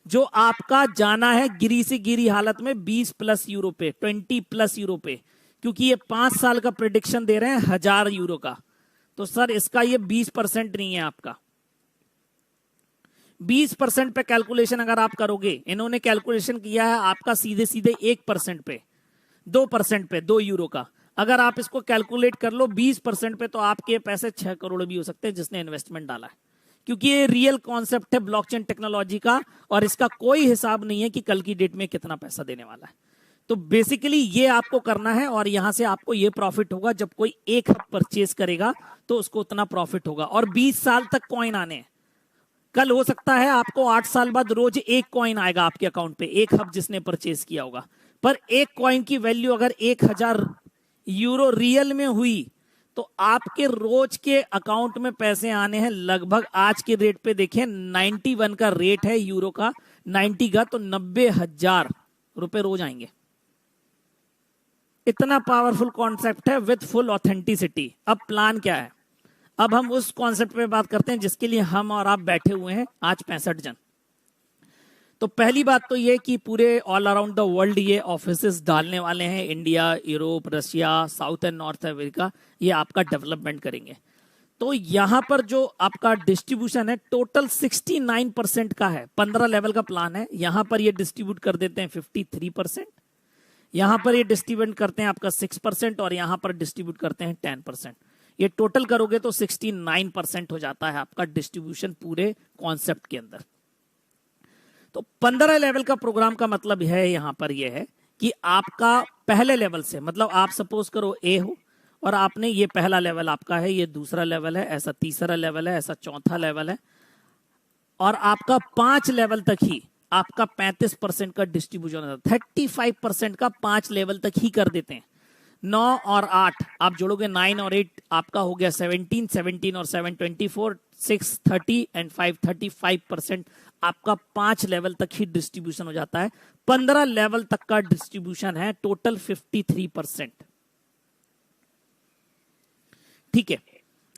A: जो आपका जाना है गिरी से गिरी हालत में 20+ यूरो पे, 20+ यूरो पे, क्योंकि ये 5 साल का प्रेडिक्शन दे रहे हैं 1000 यूरो का, तो सर इसका ये 20% नहीं है आपका। 20% पे कैलकुलेशन अगर आप करोगे, इन्होंने कैलकुलेशन किया है आपका सीधे सीधे 1% पे, 2% पे 2 यूरो का। अगर आप इसको कैलकुलेट कर लो 20% पे, तो आपके पैसे 6 करोड़ भी हो सकते हैं जिसने इन्वेस्टमेंट डाला है, क्योंकि ये रियल कॉन्सेप्ट है ब्लॉकचेन टेक्नोलॉजी का, और इसका कोई हिसाब नहीं है कि कल की डेट में कितना पैसा देने वाला है। तो बेसिकली ये आपको करना है, और यहां से आपको ये प्रॉफिट होगा। जब कोई 1 हब परचेज करेगा तो उसको उतना प्रॉफिट होगा, और 20 साल तक कॉइन आने हैं। कल हो सकता है आपको 8 साल बाद रोज 1 कॉइन आएगा आपके अकाउंट पे, 1 हब जिसने परचेज किया होगा, पर 1 कॉइन की वैल्यू अगर 1000 यूरो रियल में हुई तो आपके रोज के अकाउंट में पैसे आने हैं लगभग, आज के रेट पे देखें 91 का रेट है यूरो का, 90 का, तो 90,000 रुपए रोज आएंगे। इतना पावरफुल कॉन्सेप्ट है विद फुल ऑथेंटिसिटी। अब प्लान क्या है? अब हम उस कॉन्सेप्ट पे बात करते हैं जिसके लिए हम और आप बैठे हुए हैं आज 65 जन। तो पहली बात तो ये कि पूरे ऑल अराउंड द वर्ल्ड ये ऑफिसेस डालने वाले हैं, India, Europe, Russia, south and north America, ये आपका डेवलपमेंट करेंगे। तो यहां पर जो आपका डिस्ट्रीब्यूशन है टोटल 69% का है, 15 लेवल का प्लान है। यहां पर ये डिस्ट्रीब्यूट कर देते हैं 53%, यहां पर ये डिस्ट्रीब्यूट करते हैं आपका 6%, और यहां पर डिस्ट्रीब्यूट करते हैं 10%। ये टोटल करोगे तो 69% हो जाता है आपका डिस्ट्रीब्यूशन पूरे कॉन्सेप्ट के अंदर। तो 15 लेवल का प्रोग्राम का मतलब है यहां पर यह है कि आपका पहले लेवल से, मतलब आप सपोज करो ए हो, और आपने ये पहला लेवल आपका है, ये दूसरा लेवल है, ऐसा तीसरा लेवल है, ऐसा चौथा लेवल है, और आपका 5 लेवल तक ही आपका 35% का डिस्ट्रीब्यूशन होता है। 35% का 5 लेवल तक ही कर देते हैं। 9 और 8 आप जोड़ोगे, 9 और 8 आपका हो गया 17, 17 और 7 24, 6 30 एंड 5 35% आपका 5 लेवल तक ही डिस्ट्रीब्यूशन हो जाता है। 15 लेवल तक का डिस्ट्रीब्यूशन है टोटल 53%। ठीक है,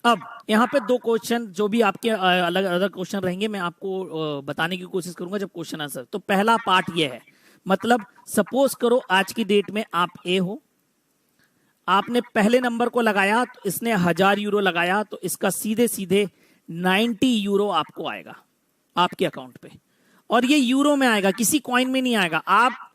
A: अब यहां पे 2 क्वेश्चन जो भी आपके अलग अलग क्वेश्चन रहेंगे, मैं आपको बताने की कोशिश करूंगा जब क्वेश्चन आंसर। तो पहला पार्ट ये है, मतलब सपोज करो आज की डेट में आप ए हो, आपने पहले नंबर को लगाया तो इसने 1000 यूरो लगाया, तो इसका सीधे सीधे 90 यूरो आपको आएगा आपके अकाउंट पे, और ये यूरो में आएगा, किसी कॉइन में नहीं आएगा। आप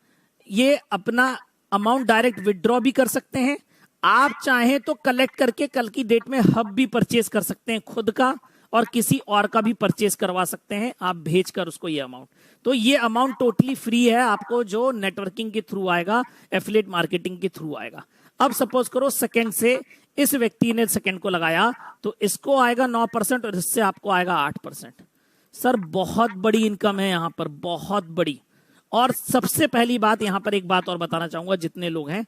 A: ये अपना अमाउंट डायरेक्ट विड्रॉ भी कर सकते हैं, आप चाहें तो कलेक्ट करके कल की डेट में हब भी परचेज कर सकते हैं खुद का, और किसी और का भी परचेज करवा सकते हैं आप भेजकर उसको ये अमाउंट। तो ये अमाउंट टोटली फ्री है आपको, जो नेटवर्किंग के थ्रू आएगा, एफिलिएट मार्केटिंग के थ्रू आएगा। अब सपोज करो सेकंड से इस व्यक्ति ने सेकंड को लगाया, तो इसको आएगा 9% और इससे आपको आएगा 8%। सर बहुत बड़ी इनकम है यहां पर, बहुत बड़ी। और सबसे पहली बात यहां पर एक बात और बताना चाहूंगा, जितने लोग हैं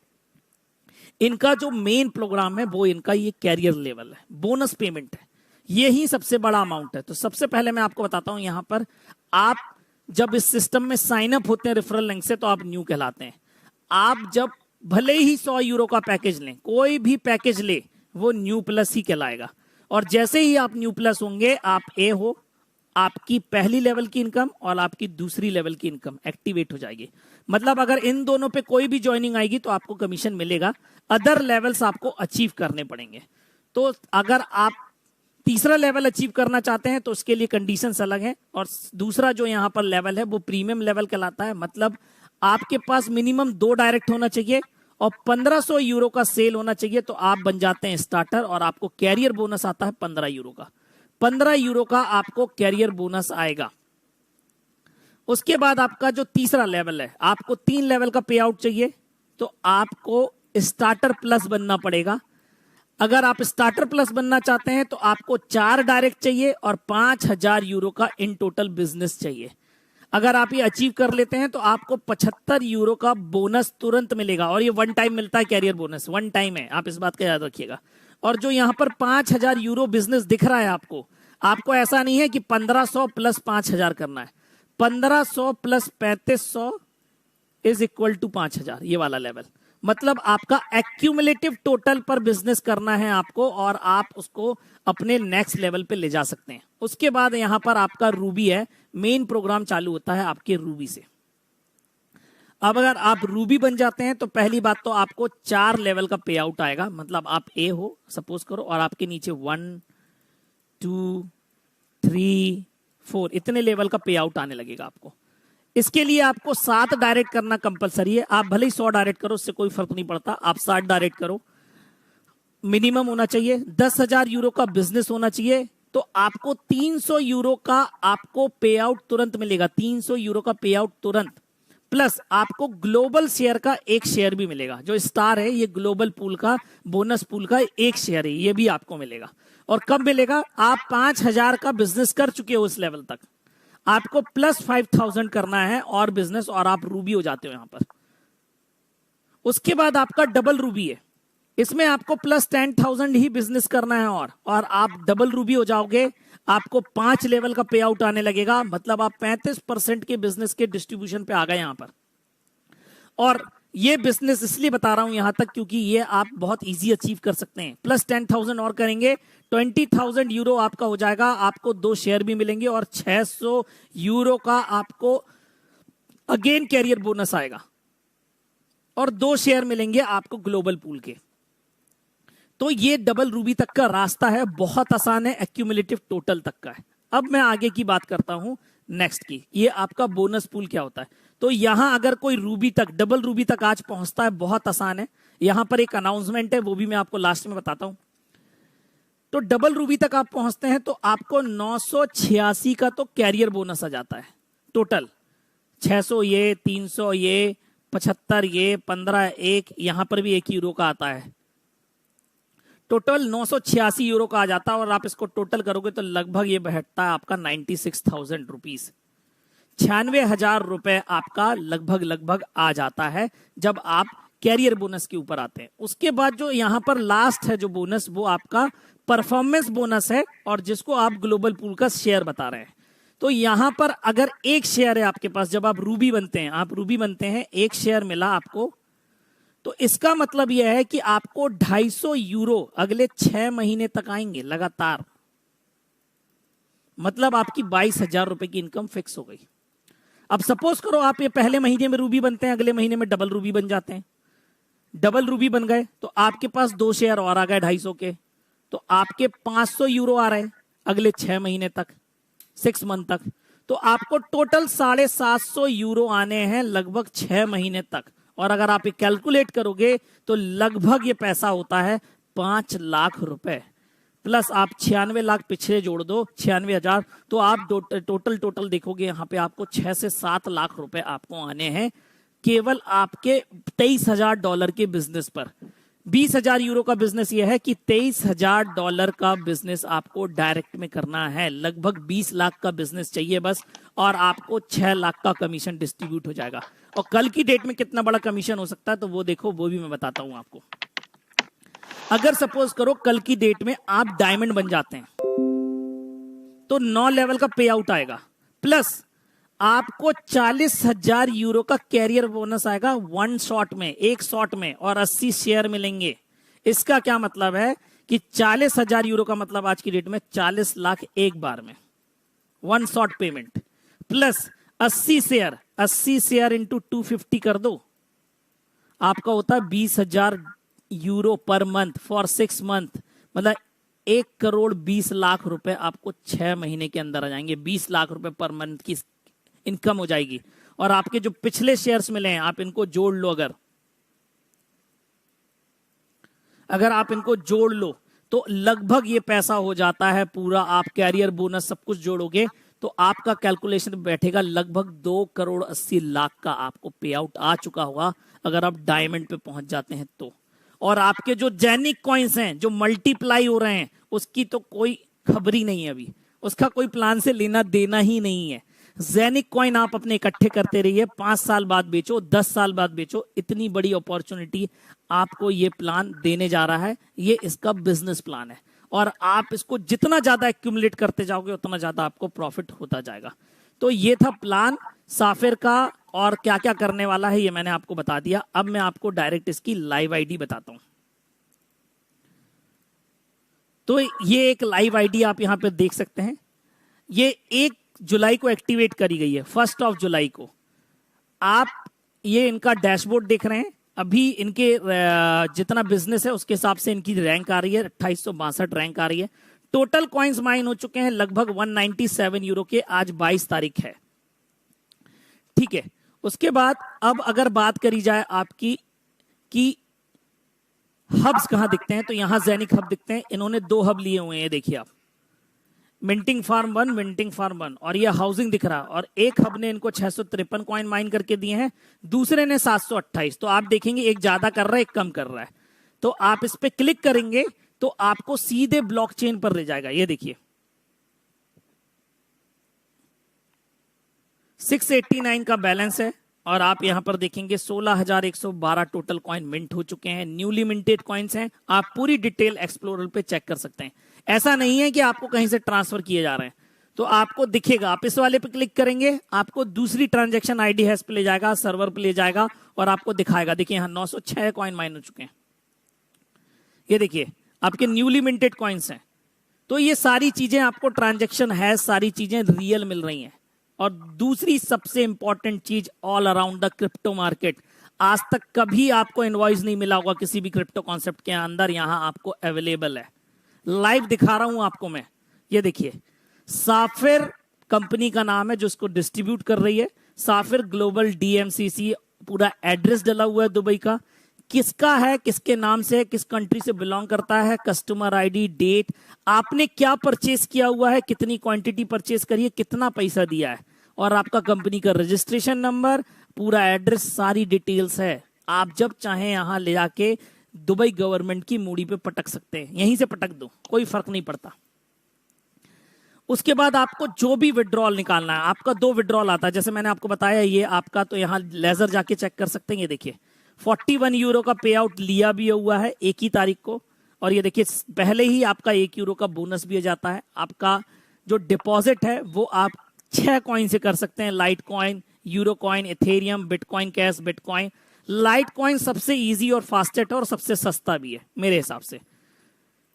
A: इनका जो मेन प्रोग्राम है वो इनका ये कैरियर लेवल है, बोनस पेमेंट है, यही सबसे बड़ा अमाउंट है। तो सबसे पहले मैं आपको बताता हूं, यहां पर आप जब इस सिस्टम में साइन अप होते हैं रेफरल लिंक से, तो आप न्यू कहलाते हैं। आप जब भले ही 100 यूरो का पैकेज लें, कोई भी पैकेज ले, वो न्यू प्लस ही कहलाएगा। और जैसे ही आप न्यू प्लस होंगे, आप ए हो, आपकी पहली लेवल की इनकम और आपकी दूसरी लेवल की इनकम एक्टिवेट हो जाएगी। मतलब अगर इन दोनों पे कोई भी ज्वाइनिंग आएगी तो आपको कमीशन मिलेगा, अदर लेवल्स आपको अचीव करने पड़ेंगे। तो अगर आप तीसरा लेवल अचीव करना चाहते हैं तो उसके लिए कंडीशंस अलग हैं, और दूसरा जो यहां पर लेवल है वो प्रीमियम लेवल कहलाता है। मतलब आपके पास मिनिमम 2 डायरेक्ट होना चाहिए, और 1500 यूरो का सेल होना चाहिए तो आप बन जाते हैं स्टार्टर और आपको कैरियर बोनस आता है 15 यूरो का। 15 यूरो का आपको कैरियर बोनस आएगा। उसके बाद आपका जो तीसरा लेवल है, आपको 3 लेवल का पे आउट चाहिए तो आपको स्टार्टर प्लस बनना पड़ेगा। अगर आप स्टार्टर प्लस बनना चाहते हैं तो आपको 4 डायरेक्ट चाहिए और 5000 यूरो का इन टोटल बिजनेस चाहिए। अगर आप ये अचीव कर लेते हैं तो आपको 75 यूरो का बोनस तुरंत मिलेगा और ये वन टाइम मिलता है। कैरियर बोनस वन टाइम है, आप इस बात का याद रखिएगा। और जो यहां पर 5000 यूरो बिजनेस दिख रहा है आपको ऐसा नहीं है कि 1500 प्लस 5000 करना है। 1500 प्लस 3500 इज इक्वल टू 5000, ये वाला लेवल। मतलब आपका एक्यूमुलेटिव टोटल पर बिजनेस करना है आपको और आप उसको अपने नेक्स्ट लेवल पे ले जा सकते हैं। उसके बाद यहां पर आपका रूबी है, मेन प्रोग्राम चालू होता है आपके रूबी से। अब अगर आप रूबी बन जाते हैं तो पहली बात तो आपको 4 लेवल का पे आउट आएगा। मतलब आप ए हो सपोज करो और आपके नीचे 1 2 3 4 इतने लेवल का पे आउट आने लगेगा आपको। इसके लिए आपको 7 डायरेक्ट करना कंपलसरी है। आप भले ही 100 डायरेक्ट करो, उससे कोई फर्क नहीं पड़ता, आप 60 डायरेक्ट करो। मिनिमम होना चाहिए 10,000 यूरो का बिजनेस होना चाहिए तो आपको 300 यूरो का आपको पे आउट तुरंत मिलेगा। 300 यूरो का पे आउट तुरंत, प्लस आपको ग्लोबल शेयर का 1 शेयर भी मिलेगा। जो स्टार है ये ग्लोबल पूल का, बोनस पूल का 1 शेयर है, ये भी आपको मिलेगा। और कब मिलेगा? आप 5000 का बिजनेस कर चुके हो उस लेवल तक, आपको प्लस 5000 करना है और बिजनेस, और आप रूबी हो जाते हो यहां पर। उसके बाद आपका डबल रूबी है, इसमें आपको प्लस 10,000 ही बिजनेस करना है और आप डबल रूबी हो जाओगे। आपको 5 लेवल का पे आउट आने लगेगा। मतलब आप 35% के बिजनेस के डिस्ट्रीब्यूशन पे आ गए यहां पर। और ये बिजनेस इसलिए बता रहा हूं यहां तक क्योंकि ये आप बहुत इजी अचीव कर सकते हैं। प्लस 10,000 और करेंगे 20,000 यूरो आपका हो जाएगा। आपको 2 शेयर भी मिलेंगे और 600 यूरो का आपको अगेन कैरियर बोनस आएगा और 2 शेयर मिलेंगे आपको ग्लोबल पूल के। तो ये डबल रूबी तक का रास्ता है, बहुत आसान है, एक्यूमुलेटिव टोटल तक का है। अब मैं आगे की बात करता हूं नेक्स्ट की, ये आपका बोनस पूल क्या होता है। तो यहां अगर कोई रूबी तक, डबल रूबी तक आज पहुंचता है, बहुत आसान है। यहां पर एक अनाउंसमेंट है, वो भी मैं आपको लास्ट में बताता हूं। तो डबल रूबी तक आप पहुंचते हैं तो आपको 986 का तो कैरियर बोनस आ जाता है टोटल। 600 ये, 300 ये, 75 ये, 15 एक, यहां पर भी 1 यूरो का आता है। टोटल 986 यूरो का आ जाता है और आप इसको टोटल करोगे तो लगभग ये बैठता है आपका 96,000 रुपीज। 96,000 रुपए आपका लगभग आ जाता है जब आप कैरियर बोनस के ऊपर आते हैं। उसके बाद जो यहां पर लास्ट है जो बोनस, वो आपका परफॉर्मेंस बोनस है और जिसको आप ग्लोबल पूल का शेयर बता रहे हैं। तो यहां पर अगर 1 शेयर है आपके पास, जब आप रूबी बनते हैं, 1 शेयर मिला आपको, तो इसका मतलब यह है कि आपको 250 यूरो अगले 6 महीने तक आएंगे लगातार। मतलब आपकी 22,000 रुपए की इनकम फिक्स हो गई। अब सपोज करो आप ये पहले महीने में रूबी बनते हैं, अगले महीने में डबल रूबी बन जाते हैं। डबल रूबी बन गए तो आपके पास 2 शेयर और आ गए 250 के, तो आपके 500 यूरो आ रहे हैं अगले 6 महीने तक, 6 मंथ तक। तो आपको टोटल 750 यूरो आने हैं लगभग 6 महीने तक। और अगर आप ये कैलकुलेट करोगे तो लगभग ये पैसा होता है 5 लाख रुपए, प्लस आप 96 लाख पिछले जोड़ दो, 96,000, तो आप टोटल देखोगे यहां पे आपको 6 से 7 लाख रुपए आपको आने हैं केवल आपके $23,000 के बिजनेस पर। 20,000 यूरो का बिजनेस यह है कि $23,000 का बिजनेस आपको डायरेक्ट में करना है। लगभग 20 लाख का बिजनेस चाहिए बस, और आपको 6 लाख का कमीशन डिस्ट्रीब्यूट हो जाएगा। और कल की डेट में कितना बड़ा कमीशन हो सकता है तो वो देखो, वो भी मैं बताता हूं आपको। अगर सपोज करो कल की डेट में आप डायमंड बन जाते हैं तो 9 लेवल का पे आउट आएगा, प्लस आपको 40,000 यूरो का कैरियर बोनस आएगा 1 शॉट में, 1 शॉट में, और 80 शेयर मिलेंगे। इसका क्या मतलब है कि 40,000 यूरो का मतलब आज की डेट में 40 लाख एक बार में, 1 shot payment, plus 80 share into 250 कर दो, आपका होता है 20,000 euro per month for 6 month. मतलब 1 करोड़ 20 लाख रुपए आपको 6 महीने के अंदर आ जाएंगे। 20 लाख रुपए पर मंथ की इनकम हो जाएगी। और आपके जो पिछले शेयर्स मिले हैं आप इनको जोड़ लो, अगर अगर आप इनको जोड़ लो तो लगभग ये पैसा हो जाता है पूरा, आप कैरियर बोनस सब कुछ जोड़ोगे तो आपका कैलकुलेशन बैठेगा लगभग 2,80,00,000 का आपको पे आउट आ चुका होगा अगर आप डायमंड पे पहुंच जाते हैं तो। और आपके जो जेनिक कॉइन्स हैं जो मल्टीप्लाई हो रहे हैं उसकी तो कोई खबर ही नहीं है अभी, उसका कोई प्लान से लेना देना ही नहीं है। जेनिक कॉइन आप अपने इकट्ठे करते रहिए, 5 साल बाद बेचो, 10 साल बाद बेचो, इतनी बड़ी अपॉर्चुनिटी आपको ये प्लान देने जा रहा है। ये इसका बिजनेस प्लान है और आप इसको जितना ज्यादा एक्यूमुलेट करते जाओगे उतना ज्यादा आपको प्रॉफिट होता जाएगा। तो ये था प्लान साफिर का, और क्या क्या करने वाला है ये मैंने आपको बता दिया। अब मैं आपको डायरेक्ट इसकी लाइव आईडी बताता हूं। तो ये एक लाइव आईडी आप यहां पे देख सकते हैं, ये 1 जुलाई को एक्टिवेट करी गई है, 1 जुलाई को। आप ये इनका डैशबोर्ड देख रहे हैं, अभी इनके जितना बिजनेस है उसके हिसाब से इनकी रैंक आ रही है 2862 रैंक आ रही है। टोटल कॉइन्स माइन हो चुके हैं लगभग 197 यूरो के, आज 22 तारीख है, ठीक है। उसके बाद अब अगर बात करी जाए आपकी कि हब्स कहां दिखते हैं, तो यहां जेनिक हब दिखते हैं। इन्होंने 2 हब लिए हुए हैं, देखिए आप, मिंटिंग फार्म 1, मिंटिंग फार्म 1, और ये हाउसिंग दिख रहा है। और एक हब ने इनको 653 कॉइन माइन करके दिए हैं, दूसरे ने 728। तो आप देखेंगे एक ज्यादा कर रहा है एक कम कर रहा है। तो आप इस पे क्लिक करेंगे तो आपको सीधे ब्लॉकचेन पर ले जाएगा। ये देखिए 689 का बैलेंस है और आप यहां पर देखेंगे 16,112 टोटल कॉइन मिंट हो चुके हैं, न्यूली मिंटेड कॉइन्स हैं। आप पूरी डिटेल एक्सप्लोरर पे चेक कर सकते हैं। ऐसा नहीं है कि आपको कहीं से ट्रांसफर किए जा रहे हैं, तो आपको दिखेगा, आप इस वाले पे क्लिक करेंगे आपको दूसरी ट्रांजैक्शन आईडी हैश पे ले जाएगा, सर्वर पे ले जाएगा और आपको दिखाएगा। देखिए यहां 906 कॉइन माइन हो चुके हैं, ये देखिए आपके न्यूली मिंटेड कॉइन्स हैं। तो ये सारी चीजें आपको ट्रांजैक्शन हैश सारी चीजें रियल मिल रही हैं। और दूसरी सबसे इंपॉर्टेंट चीज, all around the crypto market, आज तक कभी आपको इनवॉइस नहीं मिला होगा किसी भी क्रिप्टो कॉन्सेप्ट के अंदर, यहां आपको अवेलेबल है। लाइव दिखा रहा हूं आपको मैं, ये देखिए साफिर कंपनी का नाम है जो इसको डिस्ट्रीब्यूट कर रही है, साफिर ग्लोबल DMCC, पूरा एड्रेस डला हुआ है दुबई का, किसका है, किसके नाम से है, किस कंट्री से बिलोंग करता है, कस्टमर आईडी, डेट, आपने क्या परचेस किया हुआ है, कितनी क्वांटिटी परचेस करी है, कितना पैसा दिया है, और आपका कंपनी का रजिस्ट्रेशन नंबर, पूरा एड्रेस, सारी डिटेल्स है। आप जब चाहें यहां ले जाके दुबई गवर्नमेंट की मूड़ी पे पटक सकते हैं, यहीं से पटक दो, कोई फर्क नहीं पड़ता। उसके बाद आपको जो भी विड्रॉल निकालना है, आपका 2 विड्रॉल आता है, जैसे मैंने आपको बताया ये आपका, तो यहां लेजर जाके चेक कर सकते हैं। ये देखिए 41 यूरो का पे आउट लिया भी हुआ है 1 ही तारीख को, और ये देखिए पहले ही आपका 1 यूरो का बोनस भी जाता है। आपका जो डिपॉजिट है वो आप 6 कॉइन से कर सकते हैं, light coin, euro coin, Ethereum, bitcoin cash, bitcoin. Light coin सबसे इजी और फास्टेस्ट है और सबसे सस्ता भी है मेरे हिसाब से।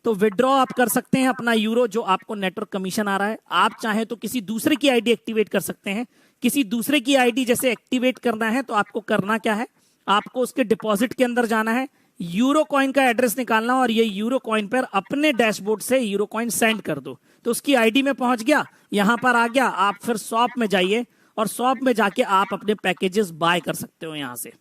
A: तो विड्रॉ आप कर सकते हैं अपना यूरो, जो आपको नेटवर्क कमीशन आ रहा है। आप चाहें तो किसी दूसरे की आईडी एक्टिवेट कर सकते हैं। किसी दूसरे की आईडी जैसे एक्टिवेट करना है तो आपको करना क्या है, आपको उसके डिपॉजिट के अंदर जाना है, यूरो कॉइन का एड्रेस निकालना, और ये यूरो कॉइन पर अपने डैशबोर्ड से यूरो कॉइन सेंड कर दो, तो उसकी आईडी में पहुंच गया, यहां पर आ गया। आप फिर शॉप में जाइए और शॉप में जाके आप अपने पैकेजेस बाय कर सकते हो। यहां से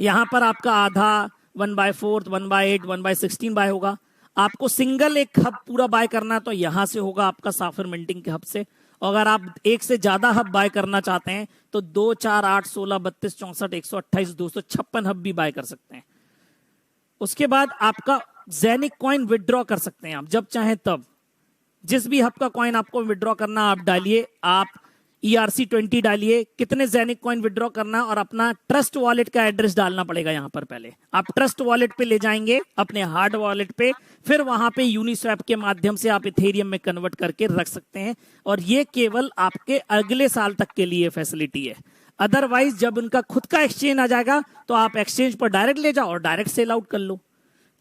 A: यहां पर आपका आधा 1/4, 1/8, 1/16 बाय होगा। आपको सिंगल एक हब पूरा बाय करना है तो यहां से होगा आपका साफिर मिंटिंग के हब से। अगर आप एक से ज्यादा हब बाय करना चाहते हैं तो 2, 4, 8, 16, 32, 64, 128, 256 हब भी बाय कर सकते हैं। उसके बाद आपका जेनिक कॉइन विड्रॉ कर सकते हैं आप जब चाहें तब। जिस भी हब का कॉइन आपको विड्रॉ करना आप डालिए, आप ERC20 डालिए, कितने जेनिक कॉइन विड्रॉ करना, और अपना ट्रस्ट वॉलेट का एड्रेस डालना पड़ेगा। यहां पर पहले आप ट्रस्ट वॉलेट पे ले जाएंगे, अपने हार्ड वॉलेट पे, फिर वहां पे यूनिस्वैप के माध्यम से आप इथेरियम में कन्वर्ट करके रख सकते हैं। और ये केवल आपके अगले साल तक के लिए फैसिलिटी है। अदरवाइज जब उनका खुद का एक्सचेंज आ जाएगा तो आप एक्सचेंज पर डायरेक्ट ले जाओ और डायरेक्ट सेल आउट कर लो।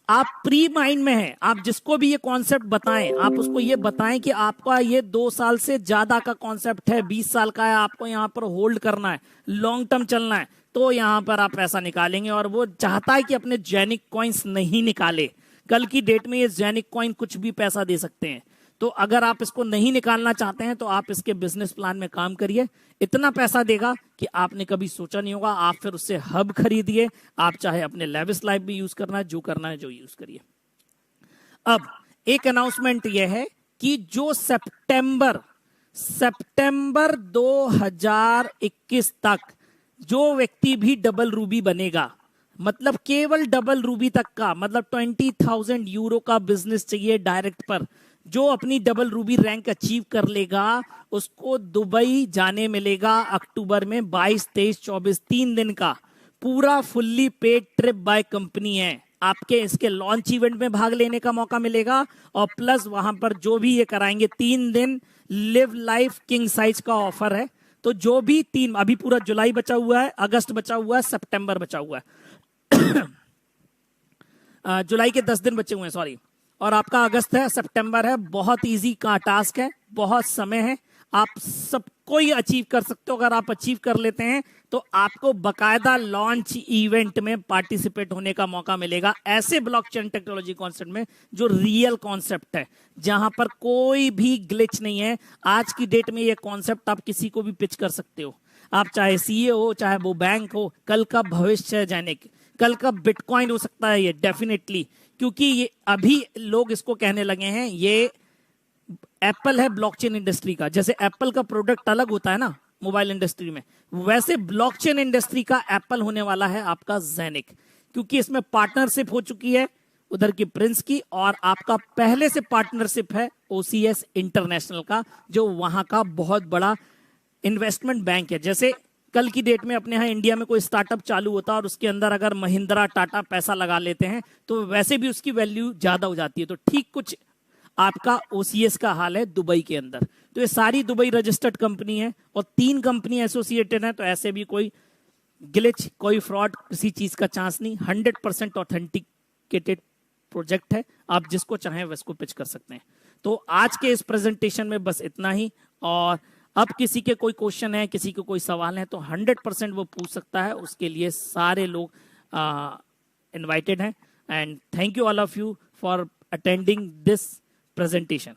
A: आप प्री माइंड में हैं, आप जिसको भी ये कॉन्सेप्ट बताएं, आप उसको ये बताएं कि आपका ये 2 साल से ज्यादा का कॉन्सेप्ट है, 20 साल का है, आपको यहाँ पर होल्ड करना है, लॉन्ग टर्म चलना है, तो यहाँ पर आप पैसा निकालेंगे। और वो चाहता है कि अपने जेनिक कॉइन्स नहीं निकाले, कल की डेट में ये जेनिक कॉइन कुछ भी पैसा दे सकते हैं। तो अगर आप इसको नहीं निकालना चाहते हैं तो आप इसके बिजनेस प्लान में काम करिए। इतना पैसा देगा कि आपने कभी सोचा नहीं होगा। आप फिर उससे हब खरीदिए, आप चाहे अपने लेविस लाइफ भी यूज करना है, जो करना है जो यूज करिए। अब एक अनाउंसमेंट यह है कि जो सितंबर 2021 तक जो व्यक्ति भी डबल रूबी बनेगा, मतलब केवल डबल रूबी तक का, मतलब 20,000 यूरो का बिजनेस चाहिए डायरेक्ट पर, जो अपनी डबल रूबी रैंक अचीव कर लेगा उसको दुबई जाने मिलेगा अक्टूबर में 22, 23, 24 3 दिन का पूरा fully paid trip by company है। आपके इसके लॉन्च इवेंट में भाग लेने का मौका मिलेगा और प्लस वहां पर जो भी ये कराएंगे 3 दिन लिव लाइफ किंग साइज का ऑफर है। तो जो भी अभी पूरा जुलाई बचा हुआ है, अगस्त बचा हुआ है, सितंबर बचा हुआ है जुलाई के 10 दिन बचे हुए हैं, सॉरी, और आपका अगस्त है, सितंबर है। बहुत इजी का टास्क है, बहुत समय है, आप सबको ही अचीव कर सकते हो। अगर आप अचीव कर लेते हैं तो आपको बकायदा लॉन्च इवेंट में पार्टिसिपेट होने का मौका मिलेगा, ऐसे ब्लॉकचेन टेक्नोलॉजी कॉन्सेप्ट में जो रियल कॉन्सेप्ट है, जहां पर कोई भी ग्लिच नहीं है। आज की डेट में ये कॉन्सेप्ट आप किसी को भी पिच कर सकते हो, आप चाहे सीए हो, चाहे वो बैंक हो। कल का भविष्य है जाने के, कल का बिटकॉइन हो सकता है ये, डेफिनेटली, क्योंकि ये अभी लोग इसको कहने लगे हैं ये एप्पल है ब्लॉकचेन इंडस्ट्री का। जैसे एप्पल का प्रोडक्ट अलग होता है ना मोबाइल इंडस्ट्री में, वैसे ब्लॉकचेन इंडस्ट्री का एप्पल होने वाला है आपका जेनिक, क्योंकि इसमें पार्टनरशिप हो चुकी है उधर की प्रिंस की, और आपका पहले से पार्टनरशिप है ओसीएस इंटरनेशनल का, जो वहां का बहुत बड़ा इन्वेस्टमेंट बैंक है। जैसे कल की डेट में अपने यहाँ इंडिया में कोई स्टार्टअप चालू होता है और उसके अंदर अगर महिंद्रा टाटा पैसा लगा लेते हैं तो वैसे भी उसकी वैल्यू ज्यादा हो जाती है। तो ठीक कुछ आपका ओसीएस का हाल है दुबई के अंदर। तो ये सारी दुबई रजिस्टर्ड कंपनी है और 3 कंपनी एसोसिएटेड है, तो ऐसे भी कोई ग्लिच, कोई फ्रॉड, किसी चीज का चांस नहीं। 100% ऑथेंटिकेटेड प्रोजेक्ट है, आप जिसको चाहें वैसको पिच कर सकते हैं। तो आज के इस प्रेजेंटेशन में बस इतना ही, और अब किसी के कोई क्वेश्चन है, किसी के कोई सवाल है तो 100% वो पूछ सकता है, उसके लिए सारे लोग इनवाइटेड हैं। And thank you all of you for attending this presentation.